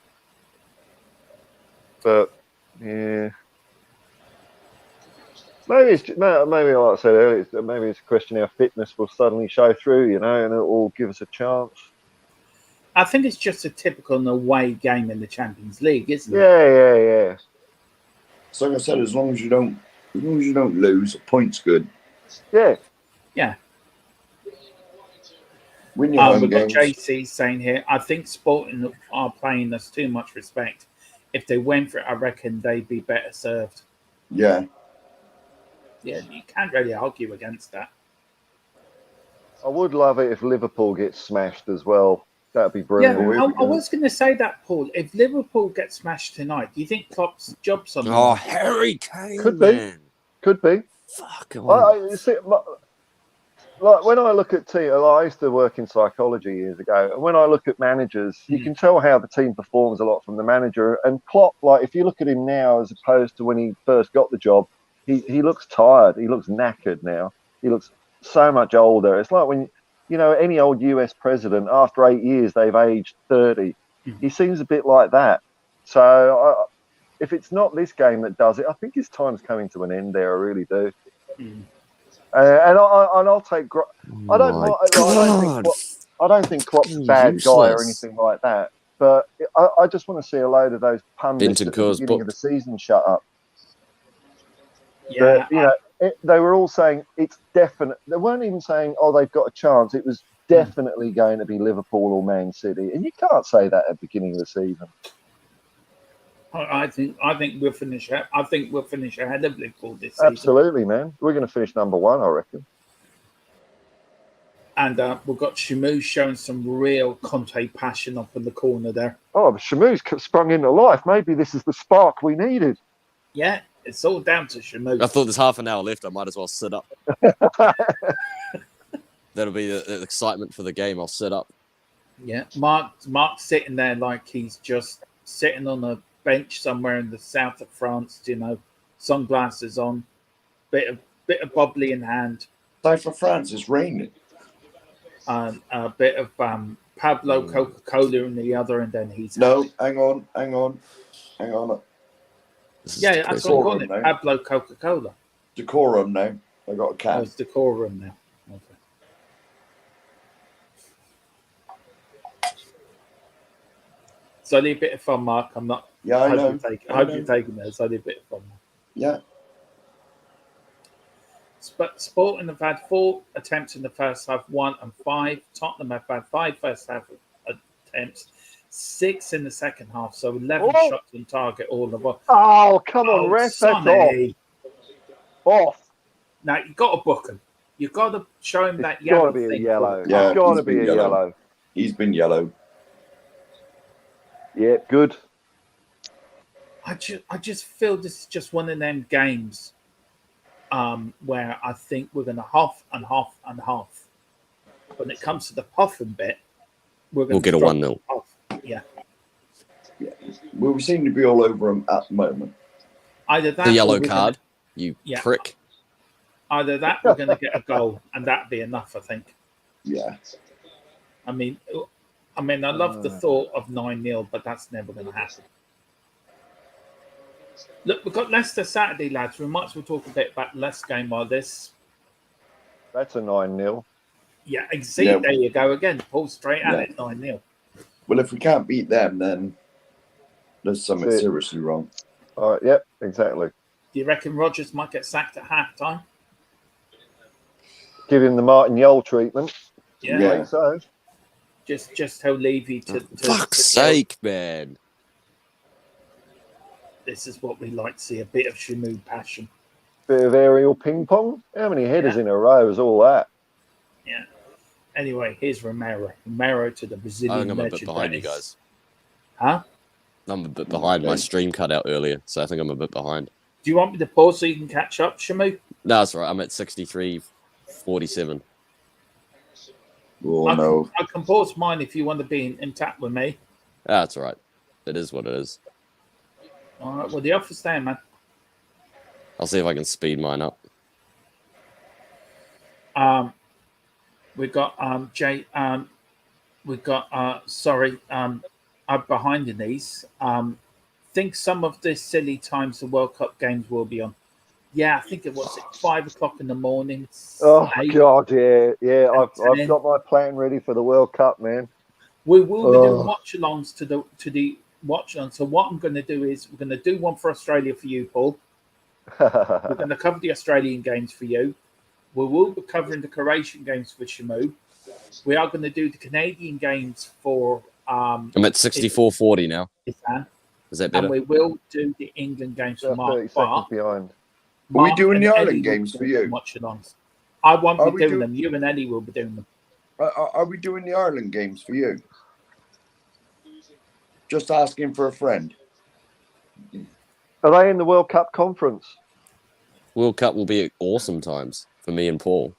But yeah, maybe like I said earlier, maybe it's a question our fitness will suddenly show through, and it will give us a chance. I think it's just a typical away game in the Champions League, isn't it? Yeah. So like I said, as long as you don't lose, a point's good. Yeah. Win your home we've got games. JC saying here, I think Sporting are playing us too much respect. If they went for it, I reckon they'd be better served. Yeah. Yeah, you can't really argue against that. I would love it if Liverpool gets smashed as well. That'd be brilliant. Yeah, I was going to say that, Paul. If Liverpool gets smashed tonight, do you think Klopp's job's on? Oh, Harry Kane, Could man. be. Fuck like when I look at team, I used to work in psychology years ago, and when I look at managers, you can tell how the team performs a lot from the manager. And Klopp, like if you look at him now as opposed to when he first got the job, he looks tired. He looks knackered now. He looks so much older. It's like when any old US president, after 8 years, they've aged 30. He seems a bit like that. So if it's not this game that does it, I think his time's coming to an end there. I really do. And I'll take. I don't think Klopp's a bad guy or anything like that. But I just want to see a load of those pundits at the beginning of the season shut up. Yeah, they were all saying it's definite. They weren't even saying, "Oh, they've got a chance." It was definitely going to be Liverpool or Man City, and you can't say that at the beginning of the season. I think we'll finish. I think we'll finish ahead of Liverpool this season. Absolutely, man. We're going to finish number 1, I reckon. And we've got Shamu showing some real Conte passion up in the corner there. Oh, Shamu's sprung into life. Maybe this is the spark we needed. Yeah, it's all down to Shamu. I thought there's half an hour left. I might as well sit up. That'll be the excitement for the game. I'll sit up. Yeah, Mark's sitting there like he's just sitting on a bench somewhere in the south of France. Sunglasses on, bit of bubbly in hand. South of France, it's raining. A bit of Pablo Coca-Cola in the other, and then he's hang on. Yeah, that's what I'm calling it. Pablo Coca-Cola. Decorum now. I got a cat. Oh, it's decorum now. Okay. It's only a bit of fun, Mark. I'm not. Yeah, I know. I hope you're taking it. It's only a bit of fun. Yeah. Sporting have had 4 attempts in the first half, 1 and 5. Tottenham have had 5 first half attempts, 6 in the second half, so 11 shots on target all of all. Oh, come on, ref, that's Sonny. off. Now, you've got to book him. You've got to show him that It's yellow got to be a thing. yellow. Yeah, It's got to he's be been a yellow. yellow. He's been yellow. Yeah, good. I just feel this is just one of them games where I think we're going to half and half and half. When it comes to the puffing bit, we'll get a 1-0. Yeah. Yeah, well, we seem to be all over him at the moment. Either that, The yellow or we're card, gonna, prick. Either that, we're going to get a goal, and that'd be enough, I think. Yeah. I mean, I love the thought of 9-0, but that's never going to happen. Look, we've got Leicester Saturday, lads. We might as well talk a bit about Leicester game while this. That's a 9-0. Yeah, there you go again. Pull straight at it, 9-0. Well, if we can't beat them, then there's something seriously wrong. All right, yep, exactly. Do you reckon Rodgers might get sacked at half-time? Give him the Martin Yole treatment. Yeah. I think so. Just tell Levy to Fuck's sake, man. This is what we like to see, a bit of Shamu passion. Bit of aerial ping pong. How many headers in a row is all that? Yeah. Anyway, here's Romero. Romero to the Brazilian I'm a bit legend. behind you guys. Huh? I'm a bit behind. My stream cut out earlier, so I think I'm a bit behind. Do you want me to pause so you can catch up, Shamu? No, that's all right. I'm at 63:47. Oh, no. I can pause mine if you want to be in tap with me. That's all right. It is what it is. All right. Well, the offer's there, man. I'll see if I can speed mine up. We've got Jay. We've got I'm behind in these. Think some of the silly times the World Cup games will be on. Yeah, I think it was at 5 o'clock in the morning. Oh 8. God, yeah. I've got my plan ready for the World Cup, man. We will be doing watch-alongs to the watch-along. So what I'm going to do is we're going to do one for Australia for you, Paul. We're going to cover the Australian games for you. We will be covering the Croatian games for Shamu. We are going to do the Canadian games for. I'm at 64:40 now. Isan. Is that better? And we will do the England games for Mark. 30 seconds behind. Are we doing the Ireland games for you? Watch-alongs. I won't be doing them. You and Eddie will be doing them. Are we doing the Ireland games for you? Just asking for a friend. Are they in the World Cup conference? World Cup will be at awesome times for me and Paul.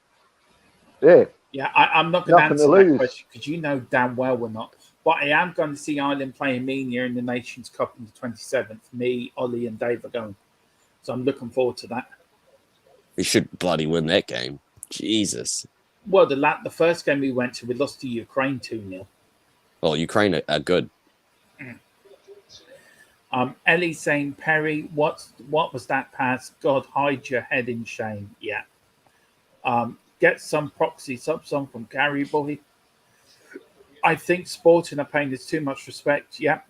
Yeah. Yeah, I'm not going to answer lose. that question because you know damn well we're not. But I am going to see Ireland play Armenia in the Nations Cup on the 27th. Me, Ollie, and Dave are going. So I'm looking forward to that. We should bloody win that game. Jesus. Well, the first game we went to, we lost to Ukraine 2-0. Well, Ukraine are good. Ellie saying, Perry, what was that pass? God, hide your head in shame. Yeah. Get some proxy subs on from Gary Boy. I think Sporting are paying this too much respect. Yeah.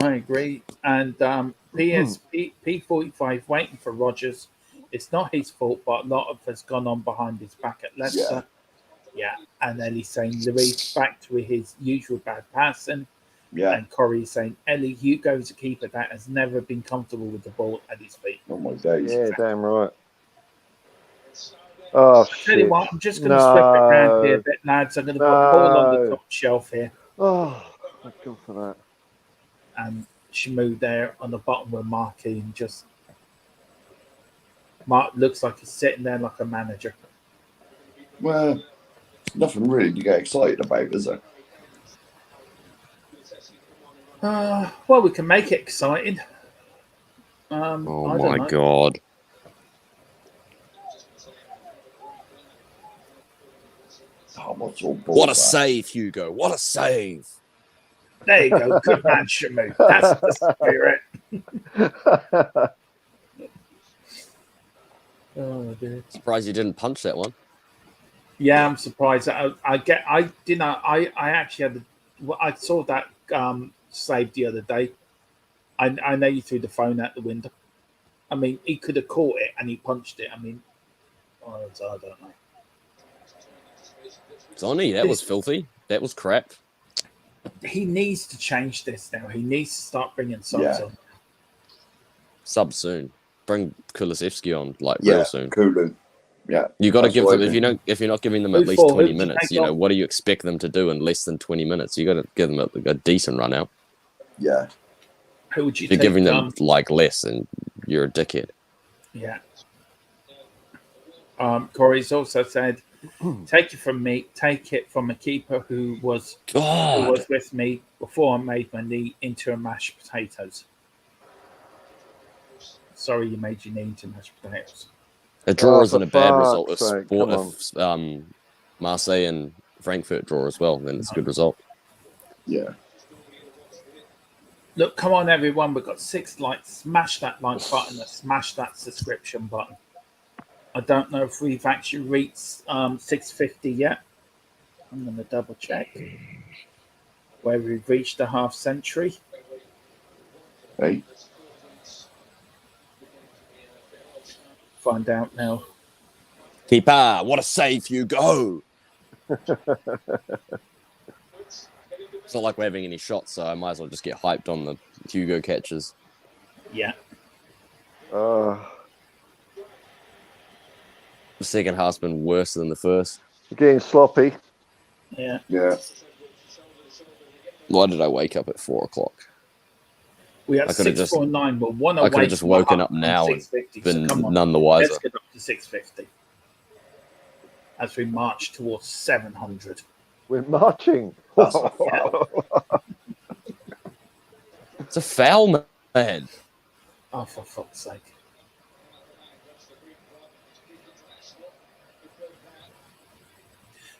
I agree. And P45 waiting for Rodgers. It's not his fault, but a lot of has gone on behind his back at Leicester. Yeah. And Ellie's saying Luis back to his usual bad passing. Yeah. And Corey's saying, Ellie, Hugo's a keeper that has never been comfortable with the ball at his feet. Oh, my days. Yeah, damn right. Oh, shit. Tell you what, I'm just going to slip it around here a bit, lads. I'm going to put Paul on the top shelf here. Oh, thank God for that. And Shamu there on the bottom with Marky. And just Mark looks like he's sitting there like a manager. Well, nothing really to get excited about, is there? Well, we can make it exciting. Oh my God. Oh, what a save, Hugo. What a save. There you go. Good man, Shamu. That's the spirit. Oh, dear. Surprised you didn't punch that one. Yeah, I'm surprised. I actually had I saw that save the other day. I know you threw the phone out the window. I mean, he could have caught it and he punched it. I mean, I don't know. Sonny, that was filthy. That was crap. He needs to change this now. He needs to start bringing subs on. Sub soon. Bring Kulusevski on like real soon. Kulu. Yeah. You got to give them if you're not giving them at least 20 minutes. You know, what do you expect them to do in less than 20 minutes? You got to give them a decent run out. Yeah. Who would you? If you're giving them like less, and you're a dickhead. Yeah. Corey's also said, "Take it from me. Take it from a keeper who was with me before I made my knee into a mashed potatoes." Sorry, you made your knee into mashed potatoes. A draw isn't a bad result. If Marseille and Frankfurt draw as well, then it's a good result. Yeah. Look, come on, everyone. We've got 6 likes. Smash that like button and smash that subscription button. I don't know if we've actually reached 650 yet. I'm going to double check where we've reached a half century. Hey. Find out now. Keeper, what a save you go! It's not like we're having any shots, so I might as well just get hyped on the Hugo catches. Yeah. The second half's been worse than the first. Getting sloppy. Yeah. Yeah. Why did I wake up at 4 o'clock? We had 649, but one away. I could have just woken up now and been none the wiser. Let's get up to 650 as we march towards 700. We're marching. It's a foul, man. Oh, for fuck's sake.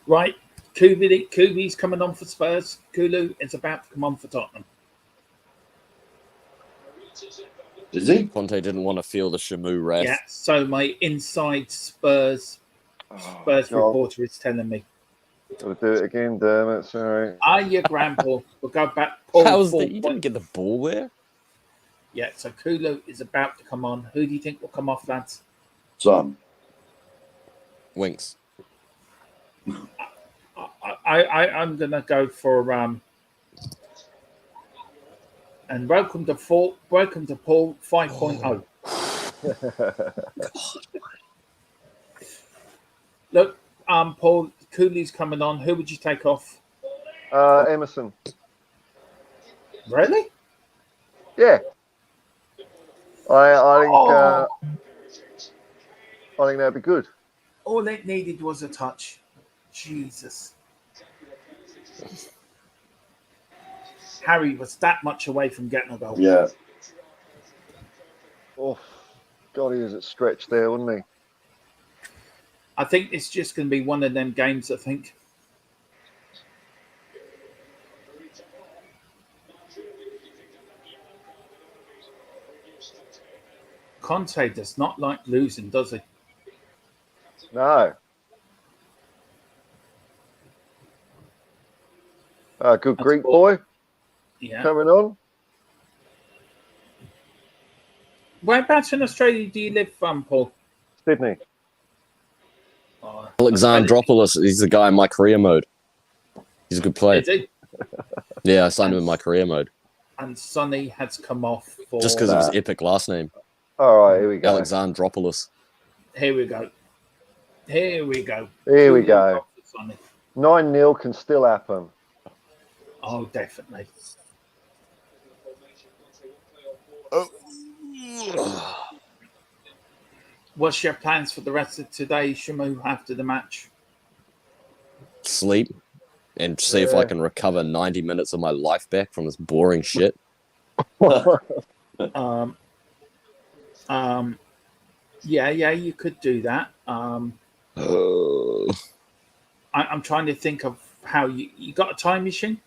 Right. Kubi's coming on for Spurs. Kulu is about to come on for Tottenham. Is he? Conte didn't want to feel the Shamu rest. Yeah, so my inside Spurs reporter is telling me. We'll do it again, Dermot. Sorry. Your grandpa. We'll go back. You didn't get the ball there? Yeah, so Kulu is about to come on. Who do you think will come off, lads? Son. Winks. I'm going to go for... and welcome to Paul 5.0. Look, Paul, Cooley's coming on. Who would you take off? Emerson. Really? Yeah. I think that'd be good. All it needed was a touch. Jesus. Harry was that much away from getting a goal. Yeah. Oh, God, he was at stretch there, wasn't he? I think it's just going to be one of them games, I think. Conte does not like losing, does he? No. Good That's Greek cool. boy. Yeah. Coming on. Whereabouts in Australia do you live, Paul? Sydney. Oh, Alexandropoulos, he's the guy in my career mode. He's a good player. is he? Yeah, I signed him in my career mode. And Sonny has come off for... Just because of his epic last name. All right, here we go. Alexandropoulos. Here we go. Here we go. 9-0 can still happen. Oh, definitely. What's your plans for the rest of today, Shamu, after the match? Sleep and see if I can recover 90 minutes of my life back from this boring shit. Yeah, you could do that. I'm trying to think of how you got a time machine?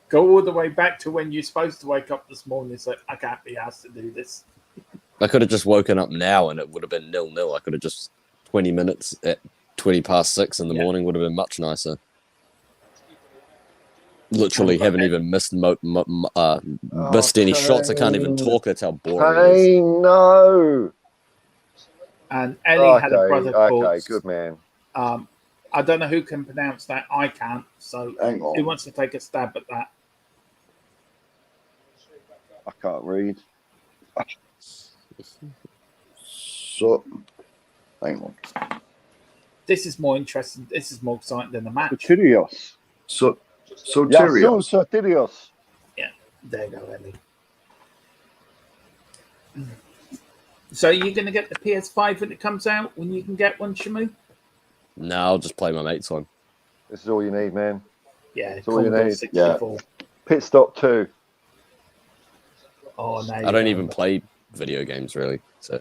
Go all the way back to when you're supposed to wake up this morning. So I can't be asked to do this. I could have just woken up now and it would have been 0-0. I could have just 20 minutes at 6:20 in the morning would have been much nicer. Literally haven't even missed missed any shots. I can't even talk. That's how boring it is. No. And Ellie had a brother called. Okay, good man. I don't know who can pronounce that. I can't. So Hang on. who wants to take a stab at that? I can't read. So, hang on. This is more interesting. This is more exciting than the match. Sotirios. Sotirios. Sotirios. Yeah, there you go, Ellie. So you're going to get the PS5 when it comes out, when you can get one, Shamu? No, I'll just play my mates one. This is all you need, man. Yeah, That's all you Commodore need. 64. Pit Stop 2. Oh, no. I don't even play video games, really. So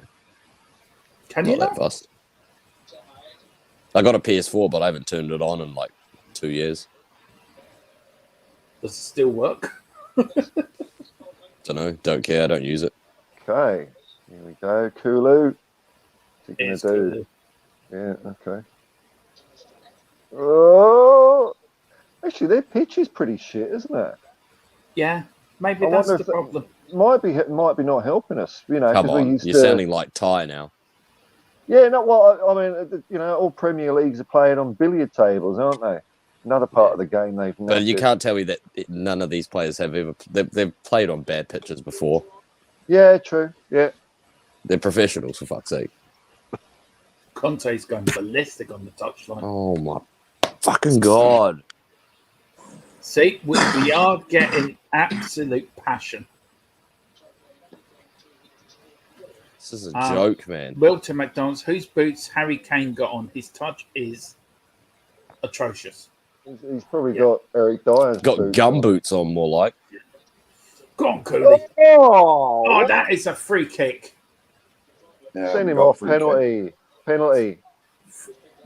Can you not not? that fast. I got a PS4, but I haven't turned it on in like 2 years. Does it still work? Don't know. Don't care. I don't use it. Okay. Here we go. Kulu. What's he going It's to do? cool. Yeah, okay. Oh, actually, their pitch is pretty shit, isn't it? Yeah, maybe I that's wonder the if problem. Might be not helping us, you know. Come 'cause we're on. used You're to, sounding like Ty now. Yeah, no. Well, I mean, you know, all Premier Leagues are playing on billiard tables, aren't they? Another part of the game they've. But you knackered. can't tell me that none of these players have ever. They've played on bad pitches before. Yeah, true. Yeah. They're professionals, for fuck's sake. Conte's going ballistic on the touchline. Oh my fucking god! See, we are getting absolute passion. This is a joke, man. Wilton McDonald's, whose boots Harry Kane got on, his touch is atrocious. He's probably got Eric Dyer's Got boots gum on. boots on, more like. Go on, Cooley. Oh, Oh, that is a free kick. Yeah, send we him got off. free kick. Penalty.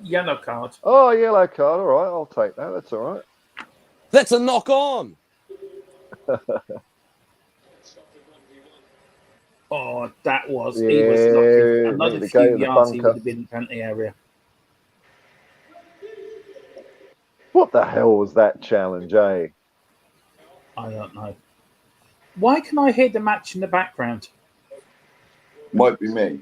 Yellow card. Oh, yellow card. All right, I'll take that. That's all right. That's a knock on. Oh, that was. Yeah, He was lucky. Another need to go few to the yards, he bunker. would have been in the penalty area. What the hell was that challenge, eh? I don't know. Why can I hear the match in the background? Might be me.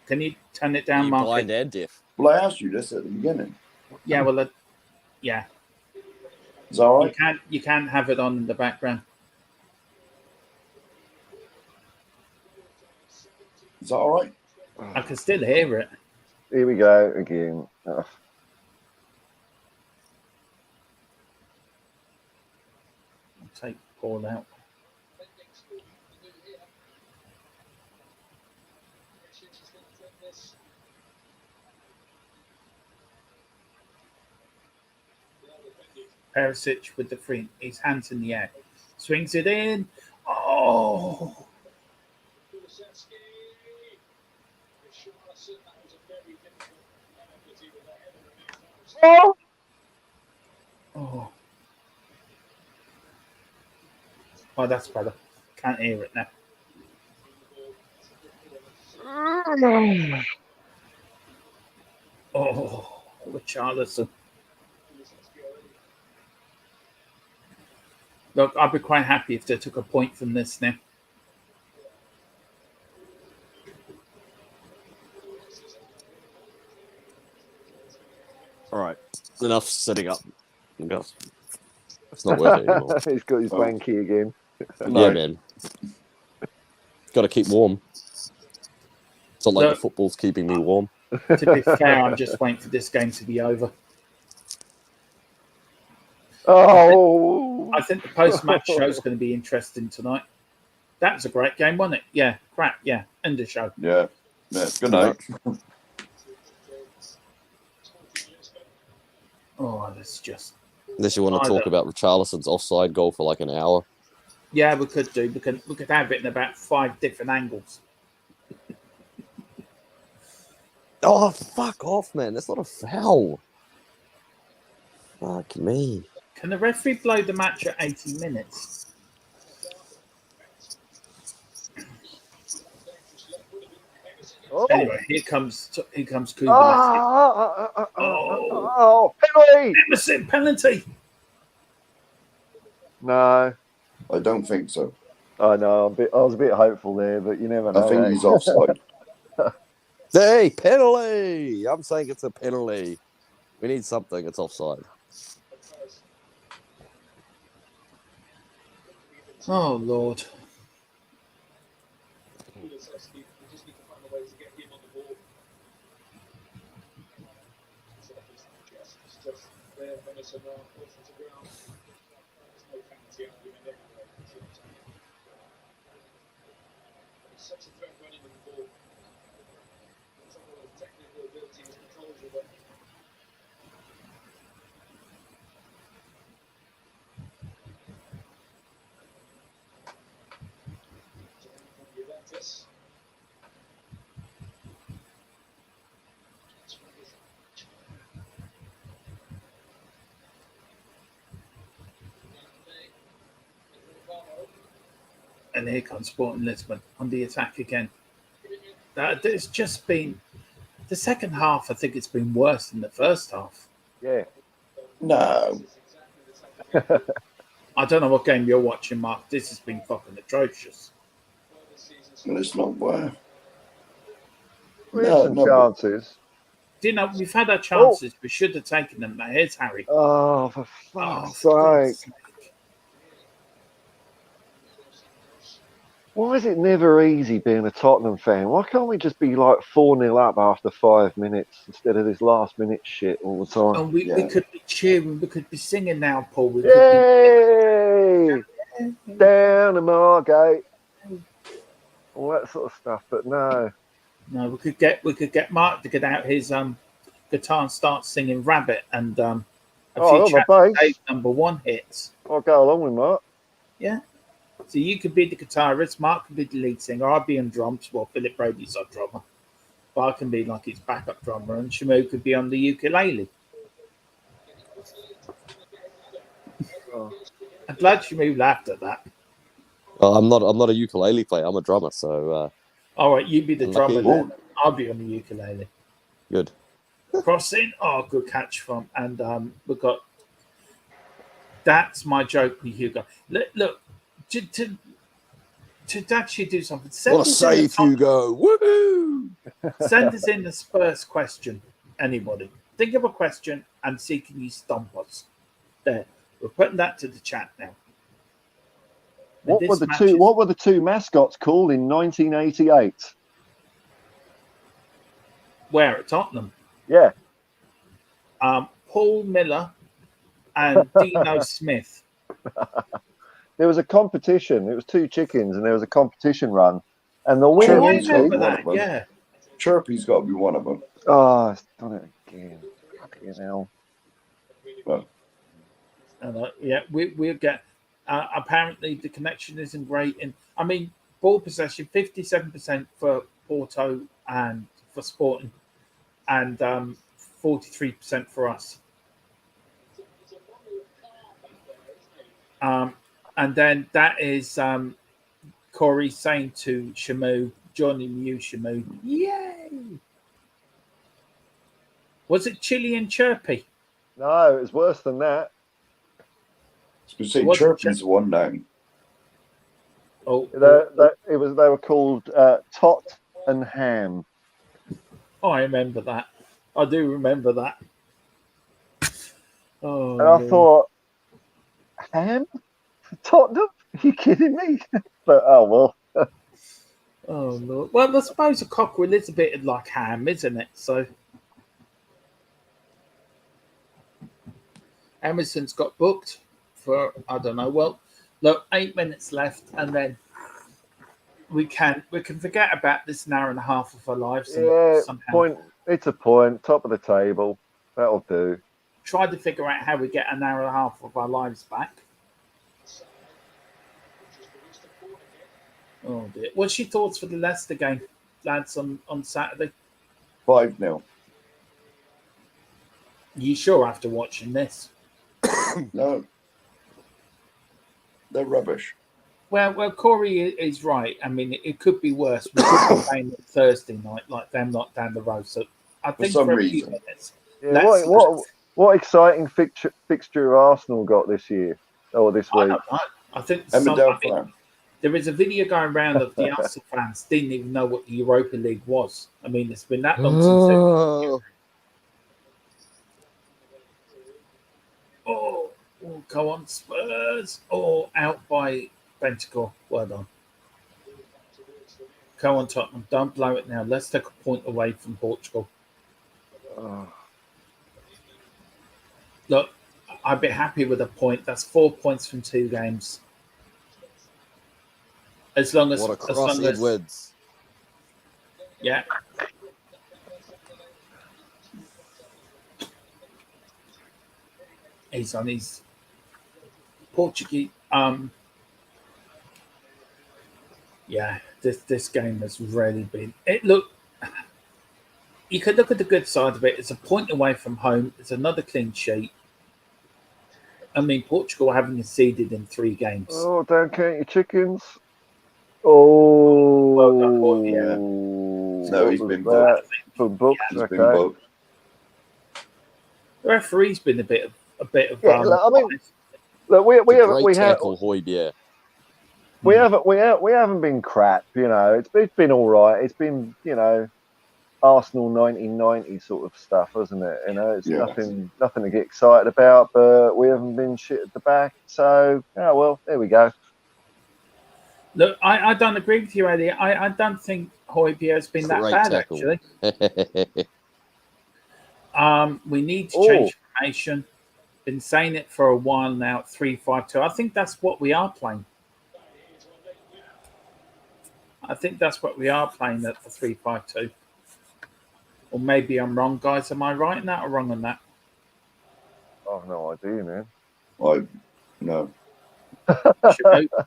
Can you turn it down, You Mark? blind and deaf. Well, I asked you this at the beginning. Yeah, well, yeah. Is that all right? You can't have it on in the background. Is that all right? I can still hear it. Here we go again. Ugh. I'll take Paul out. Perisic with the free, his hands in the air, swings it in. Oh, oh, oh, that's better. Can't hear it now. Oh, Richarlison. Look, I'd be quite happy if they took a point from this now. All right. Enough sitting up. It's not worth it anymore. He's got his wanky again. Yeah, man. Got to keep warm. It's not like Look, the football's keeping me warm. To be fair, I'm just waiting for this game to be over. Oh, I think the post-match show is going to be interesting tonight. That was a great game, wasn't it? Yeah, crap, yeah. End of show. Yeah. Good night. Oh, that's just... Unless you want to talk about Richarlison's offside goal for like an hour. Yeah, we could do. We could have it in about 5 different angles. Oh, fuck off, man. That's not a foul. Fuck me. Can the referee blow the match at 80 minutes? oh. Anyway, here comes Kuba. Oh, penalty! Emerson, penalty. No, I don't think so. I know. I was a bit hopeful there, but you never know. I think he's offside. Hey, penalty! I'm saying it's a penalty. We need something. It's offside. Oh, Lord. And here comes Sporting Lisbon on the attack again. It's just been the second half. I think it's been worse than the first half. Yeah. No. I don't know what game you're watching, Mark. This has been fucking atrocious. Well, it's not where. We had some chances. Do you know, we've had our chances. We should have taken them. Now, here's Harry. Oh, for fuck's sake. Why is it never easy being a Tottenham fan? Why can't we just be like 4-0 up after 5 minutes instead of this last minute shit all the time? And we could be cheering, we could be singing now, Paul. We Yay! Down to Margate. All that sort of stuff, but no. No, we could get Mark to get out his guitar and start singing Rabbit and a few #1 hits. I'll go along with Mark. Yeah. So you could be the guitarist, Mark could be the lead singer, I'd be on drums. Well, Philip Brady's our drummer. But I can be like his backup drummer, and Shamu could be on the ukulele. Oh. I'm glad Shamu laughed at that. Well, I'm not a ukulele player. I'm a drummer. So. All right, you be the drummer then. I'll be on the ukulele. Good. Crossing. Oh, good catch from. And we've got. That's my joke with Hugo. Look, to actually do something. What a save, Hugo! Woohoo! Send us in the Spurs question. Anybody think of a question and see can you stump us? There, we're putting that to the chat now. What were the two mascots called in 1988? Where at Tottenham? Yeah. Paul Miller and Dino Smith. There was a competition. It was two chickens, and there was a competition run, and the winner. I remember that. Yeah. Chirpy's got to be one of them. Oh, it's done it again. Fucking hell. Well. Yeah, we'll get. Apparently, the connection isn't great. I mean, ball possession 57% for Porto and for Sporting, and 43% for us. And then that is Corey saying to Shamu, joining you, Shamu, yay! Was it Chilly and Chirpy? No, it was worse than that. You see, Chirpy's the one down. Oh, they were called Tot and Ham. Oh, I remember that. I do remember that. Oh, and I thought, Ham? Tottenham? Are you kidding me? But oh well. Oh Lord. Well, I suppose a cockerel is a bit like ham, isn't it? So Emerson's got booked for I don't know. Well, look, 8 minutes left, and then we can forget about this an hour and a half of our lives. Yeah, point. It's a point. Top of the table. That'll do. Try to figure out how we get an hour and a half of our lives back. Oh dear. What's your thoughts for the Leicester game, lads, on Saturday? 5-0. You sure after watching this? No. They're rubbish. Well, Corey is right. I mean, it could be worse. We could be playing it Thursday night, like them not down the road. So I think for some a reason. few minutes. Yeah, what exciting fixture Arsenal got this year? or this I week? don't know. I think there is a video going around of the Arsenal fans didn't even know what the Europa League was. I mean, it's been that long since they. Oh, go on, Spurs. Oh, out by Bentancur. Well done. Go on, Tottenham. Don't blow it now. Let's take a point away from Portugal. Look, I'd be happy with a point. That's 4 points from 2 games. As long as... What a cross, Edwards. Yeah. He's on his Portuguese. Yeah, this game has really been. Look, you could look at the good side of it. It's a point away from home. It's another clean sheet. I mean, Portugal haven't conceded in 3 games. Oh, don't count your chickens. Oh, well done, yeah. No, he's been booked. Booked. He's been booked. The referee's been a bit of. Yeah, I mean, look, we haven't been crap. You know, it's been all right. It's been, you know, Arsenal 1990 sort of stuff, hasn't it? You know, it's nothing to get excited about, but we haven't been shit at the back. So, yeah, well, there we go. Look, I don't agree with you, Eddie. I don't think Højbjerg has been that bad, tackle. Actually. We need to change formation. Been saying it for a while now, 3-5-2. I think that's what we are playing. I think that's what we are playing at the 3-5-2. Or maybe I'm wrong, guys. Am I right in that or wrong on that? I have no idea, man. No.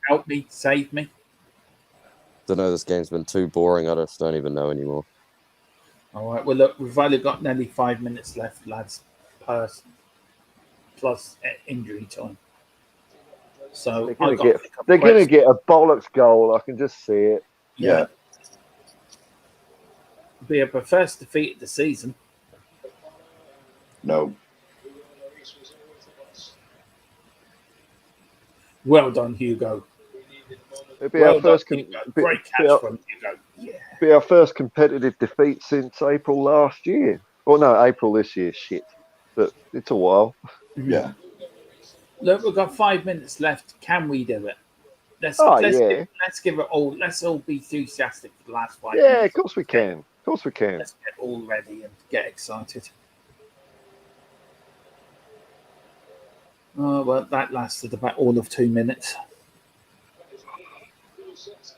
Help me, save me. Don't know. This game's been too boring. I just don't even know anymore. All right. Well, look, we've only got nearly 5 minutes left, lads. Plus injury time. So they're going to get a bollocks goal. I can just see it. Yeah. Be a first defeat of the season. No. Well done, Hugo. It'll be our first great catch from Hugo. Yeah. Be our first competitive defeat since April last year. Well, no, April this year. Shit, but it's a while. Yeah. Look, we've got 5 minutes left. Can we do it? Let's give it all. Let's all be enthusiastic for the last 5 minutes. Yeah, of course we can. Of course we can. Let's get all ready and get excited. Oh, well, that lasted about all of 2 minutes.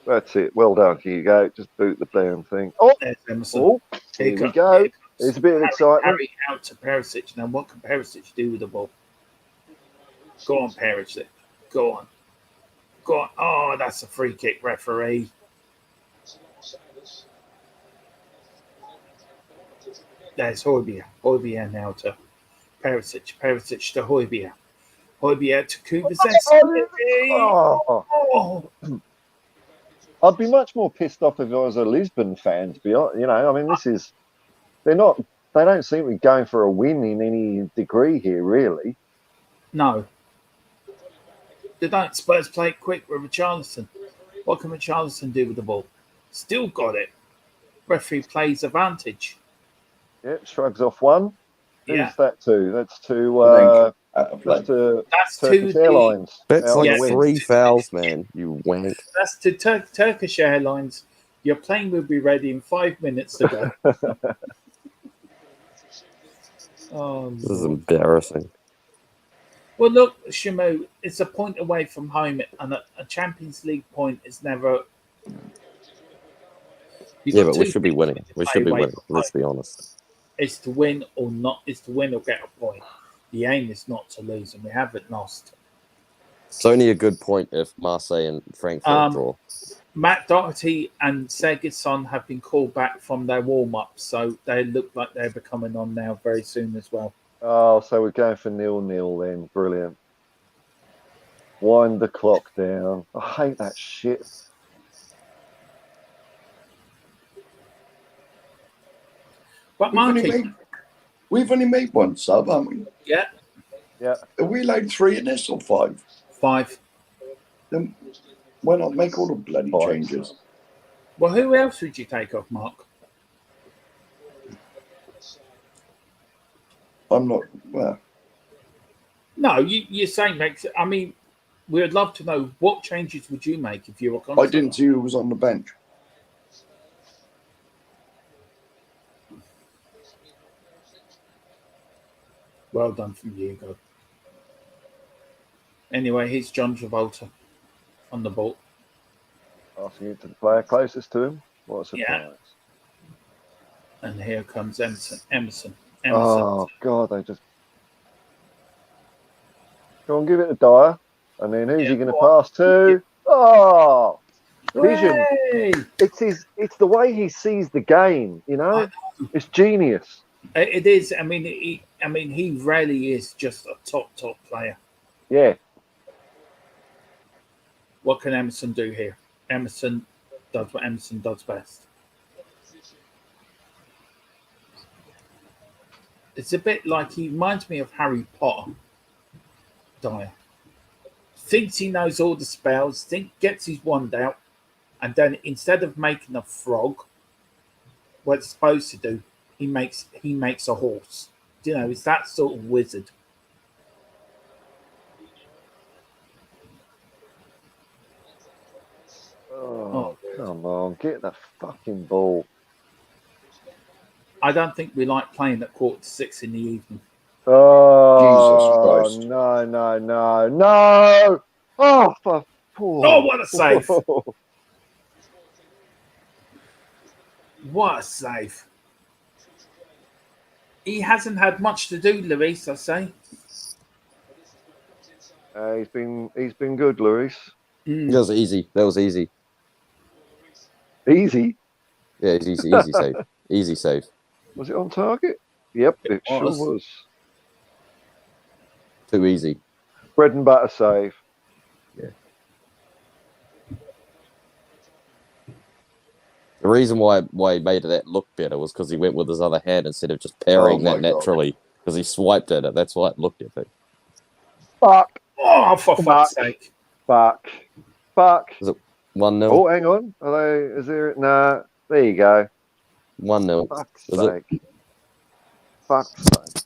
That's it. Well done, Hugo. Just boot the damn thing. Oh, there's Emerson. Oh, here we go. There's a bit of excitement. Harry out to Perisic. Now, what can Perisic do with the ball? Go on, Perisic. Go on. Go on. Oh, that's a free kick, referee. There's Højbjerg. Højbjerg now to Perisic. Perisic to Højbjerg. Højbjerg to Kubica. Oh. I'd be much more pissed off if I was a Lisbon fan, to be honest. You know, I mean, they don't seem to be going for a win in any degree here, really. No. They don't. Spurs play it quick with Richarlison. What can Richarlison do with the ball? Still got it. Referee plays advantage. Yep, shrugs off one. Yeah. Who's that to? That's to Turkish Airlines. That's like 3 fouls, man. You wank. That's to Turkish Airlines. Your plane will be ready in 5 minutes to go. This is embarrassing. Well, look, Shamu, it's a point away from home, and a Champions League point is never. Yeah, but we should be winning. We should be winning. Let's be honest. It's to win or not. It's to win or get a point. The aim is not to lose, and we haven't lost. It's only a good point if Marseille and Frankfurt draw. Matt Doherty and Sergison have been called back from their warm-up, so they look like they're coming on now very soon as well. Oh, so we're going for 0-0 then. Brilliant. Wind the clock down. I hate that shit. But Marky, we've only made one sub, haven't we? Yeah. Are we like 3 in this or 5? 5. Then why not make all the bloody 5. changes? Well, who else would you take off, Mark? I'm not. Well, No, you're saying makes. I mean, we would love to know what changes would you make if you were I Conte? didn't see who was on the bench. Well done from you, God. Anyway, here's John Travolta on the ball. Asking it to the player closest to him. What a surprise. Yeah. And here comes Emerson. Oh, God, they just... Go on, give it to Dyer. And then who's he going to pass to? Oh, vision. Hey! It's the way he sees the game, you know? It's genius. It is. I mean, he really is just a top player. Yeah. What can Emerson do here? Emerson does what Emerson does best. It's a bit like he reminds me of Harry Potter. Dyer thinks he knows all the spells, gets his wand out, and then instead of making a frog, what it's supposed to do, he makes a horse. You know, it's that sort of wizard. Oh, come on, get the fucking ball. I don't think we like playing at 5:45 in the evening. Oh, Jesus Christ. No. Oh, for Oh, what a save. What a save. He hasn't had much to do, Luis, I say. He's been good, Luis. That was easy. Easy? Yeah, it's easy save. Easy save. Was it on target? Yep, it sure was. was. Too easy. Bread and butter save. Yeah. The reason why he made that look better was because he went with his other hand instead of just parrying that naturally. Because he swiped at it. That's why it looked epic. Fuck. Oh, for fuck's sake. Fuck. Is it 1-0? Oh, hang on. Is there? Nah. There you go. 1-0. Fuck's sake. Fuck's sake.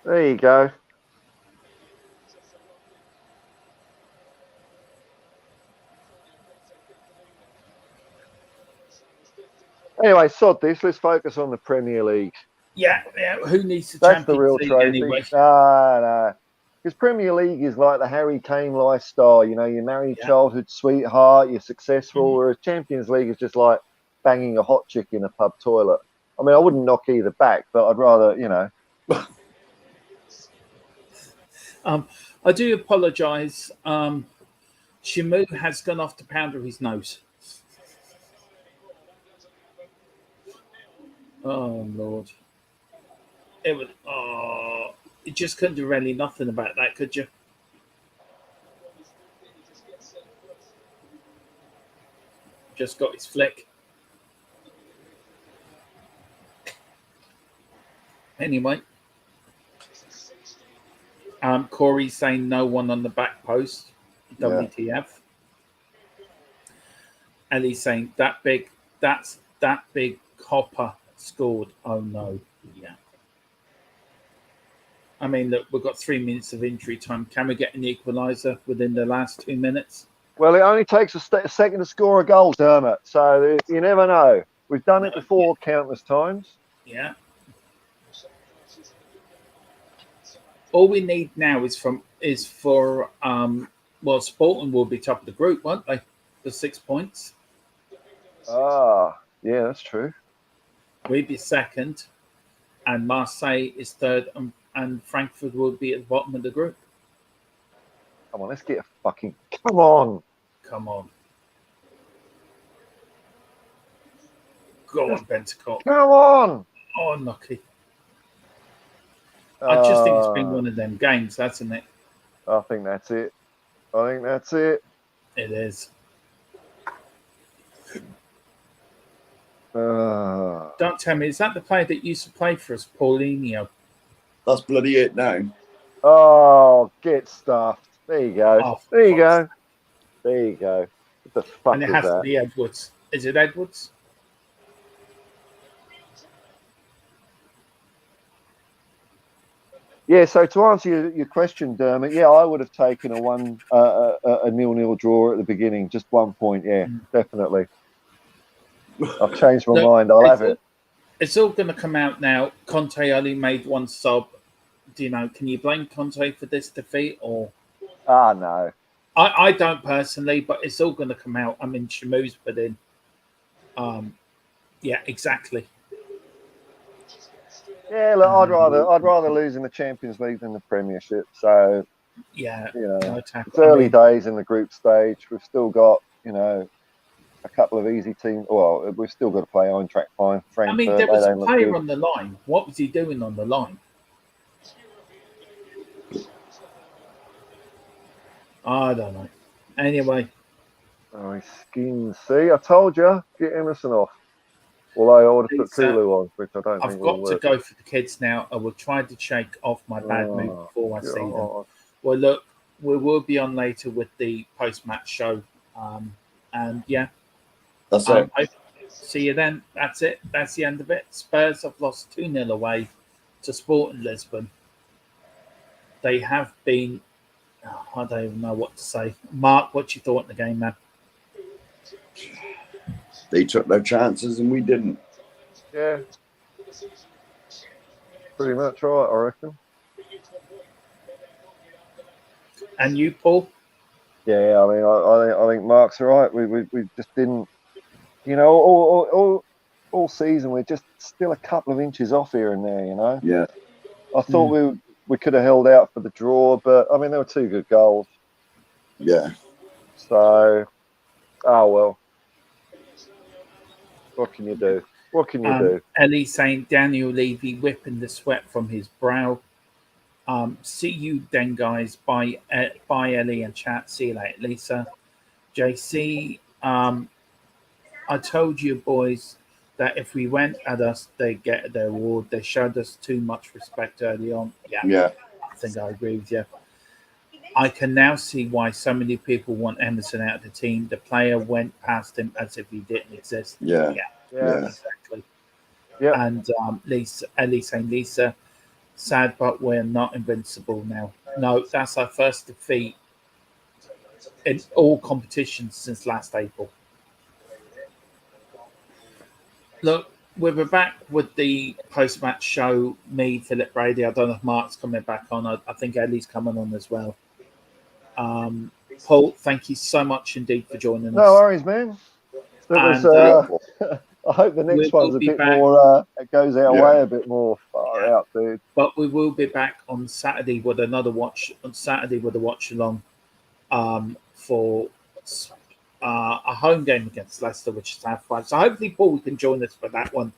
There you go. Anyway, sod this. Let's focus on the Premier League. Yeah. Who needs the That's Champions the real League trophy. anyway? Nah. Because Premier League is like the Harry Kane lifestyle. You know, you marry your childhood sweetheart, you're successful. Whereas Champions League is just like banging a hot chick in a pub toilet. I mean, I wouldn't knock either back, but I'd rather, you know. I do apologise. Shimu has gone off to pounder his nose. Oh Lord! It was. Oh, you just couldn't do really nothing about that, could you? Just got his flick. Anyway, Corey's saying no one on the back post. WTF? Ellie's saying that's that big Copper scored. Oh no! Yeah. I mean, look, we've got 3 minutes of injury time. Can we get an equaliser within the last 2 minutes? Well, it only takes a second to score a goal, Dermot. So you never know. We've done it before countless times. Yeah. All we need now is for Sporting will be top of the group, won't they? For 6 points. Ah, yeah, that's true. We'd be second, and Marseille is third, and Frankfurt will be at the bottom of the group. Come on, let's get a fucking... Come on. Go on, Bentancur. Come on. Oh, lucky. I just think it's been one of them games, hasn't it? I think that's it. It is. Don't tell me, is that the player that used to play for us, Paulinho? That's bloody it now. Oh, get stuffed. There you go. Oh, there you go. There you go. What the fuck and it is has that? to be Edwards. Is it Edwards? Yeah, so to answer your question, Dermot, yeah, I would have taken a 0-0 draw at the beginning, just 1 point. Yeah, definitely. I've changed my mind. I'll have it. It's all going to come out now. Conte only made one sub. Do you know? Can you blame Conte for this defeat, or? No. I don't personally, but it's all going to come out. I mean, Shamu's put in. Yeah, exactly. Yeah, look, I'd rather lose in the Champions League than the Premiership. So yeah, you know, no it's early days in the group stage. We've still got a couple of easy teams. Well, we've still got to play Eintracht Frankfurt. I mean, there was a player on the line. What was he doing on the line? I don't know. Anyway. Oh, his skins. See, I told you, get Emerson off. Although I would have put Kulu on, which I don't think will work. I've got to go for the kids now. I will try to shake off my bad mood before I see them. Well, look, we will be on later with the post-match show. And yeah. That's it. See you then. That's it. That's the end of it. Spurs have lost 2-0 away to Sporting Lisbon. They have been... I don't even know what to say. Mark, what you thought in the game, man? They took their chances and we didn't. Yeah. Pretty much right, I reckon. And you, Paul? Yeah, I mean, I think Mark's right. We just didn't, all season we're just still a couple of inches off here and there, Yeah. I thought we could have held out for the draw, but I mean, there were 2 good goals. Yeah. So, well. What can you do? What can you do? Ellie saying Daniel Levy whipping the sweat from his brow. See you then, guys. Bye, Ellie and chat. See you later, Lisa. JC, I told you boys that if we went at us, they'd get their award. They showed us too much respect early on. Yeah. I think I agree with you. I can now see why so many people want Emerson out of the team. The player went past him as if he didn't exist. Yeah. Exactly. Yeah. And Ellie saying, Lisa, sad, but we're not invincible now. No, that's our first defeat in all competitions since last April. Look, we're back with the post-match show. Me, Philip Brady. I don't know if Mark's coming back on. I think Ellie's coming on as well. Paul, thank you so much indeed for joining us. No worries, man. I hope the next one's a bit more. It goes our way a bit more. Far out, dude. But we will be back on Saturday with another watch. On Saturday with a watch along, for a home game against Leicester, which is half 5. So hopefully, Paul, can join us for that one.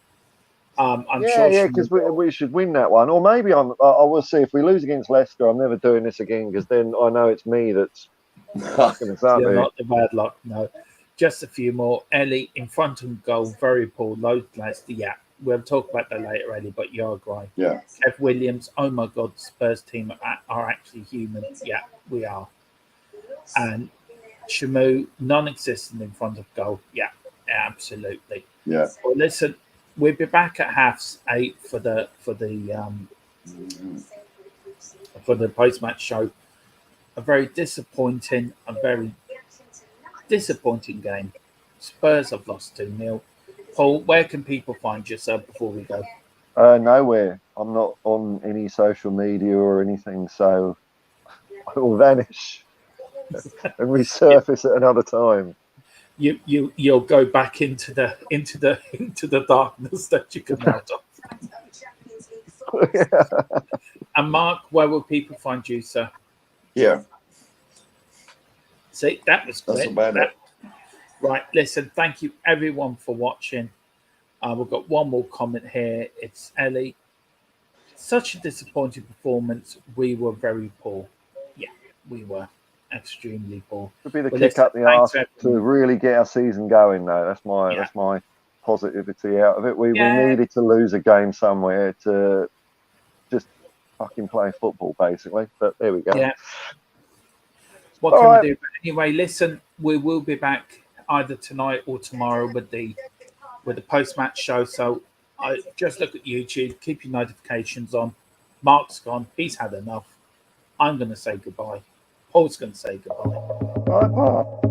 I'm sure. Yeah, because we should win that one, or maybe I will see if we lose against Leicester. I'm never doing this again because then I know it's me that's going to start. You're not the bad luck, no. Just a few more. Ellie in front of goal, very poor. Low Leicester. Yeah, we'll talk about that later, Ellie. But you're right. Yeah. Kev Williams. Oh my God, Spurs team are actually human. Yeah, we are. And Shamu, non-existent in front of goal. Yeah, absolutely. Yeah. Well, listen, we'll be back at 8:30 for the post-match show. A very disappointing game. Spurs have lost 2-0. Paul, where can people find you, sir, before we go? Nowhere. I'm not on any social media or anything, so I will vanish and resurface at another time. You'll go back into the darkness that you come out of. And Mark, where will people find you, sir? Yeah. See, that was quick. That's about it. Right, listen, thank you everyone for watching. We've got one more comment here. It's Ellie. Such a disappointing performance. We were very poor. Yeah, we were extremely poor. Could be the kick up the arse to really get our season going, though. That's my positivity out of it. We Yeah. needed to lose a game somewhere to just fucking play football, basically. But there we go. Yeah. What can we do? But anyway, listen, we will be back either tonight or tomorrow with the post-match show. So just look at YouTube, keep your notifications on. Mark's gone. He's had enough. I'm going to say goodbye. Paul's going to say goodbye. Bye.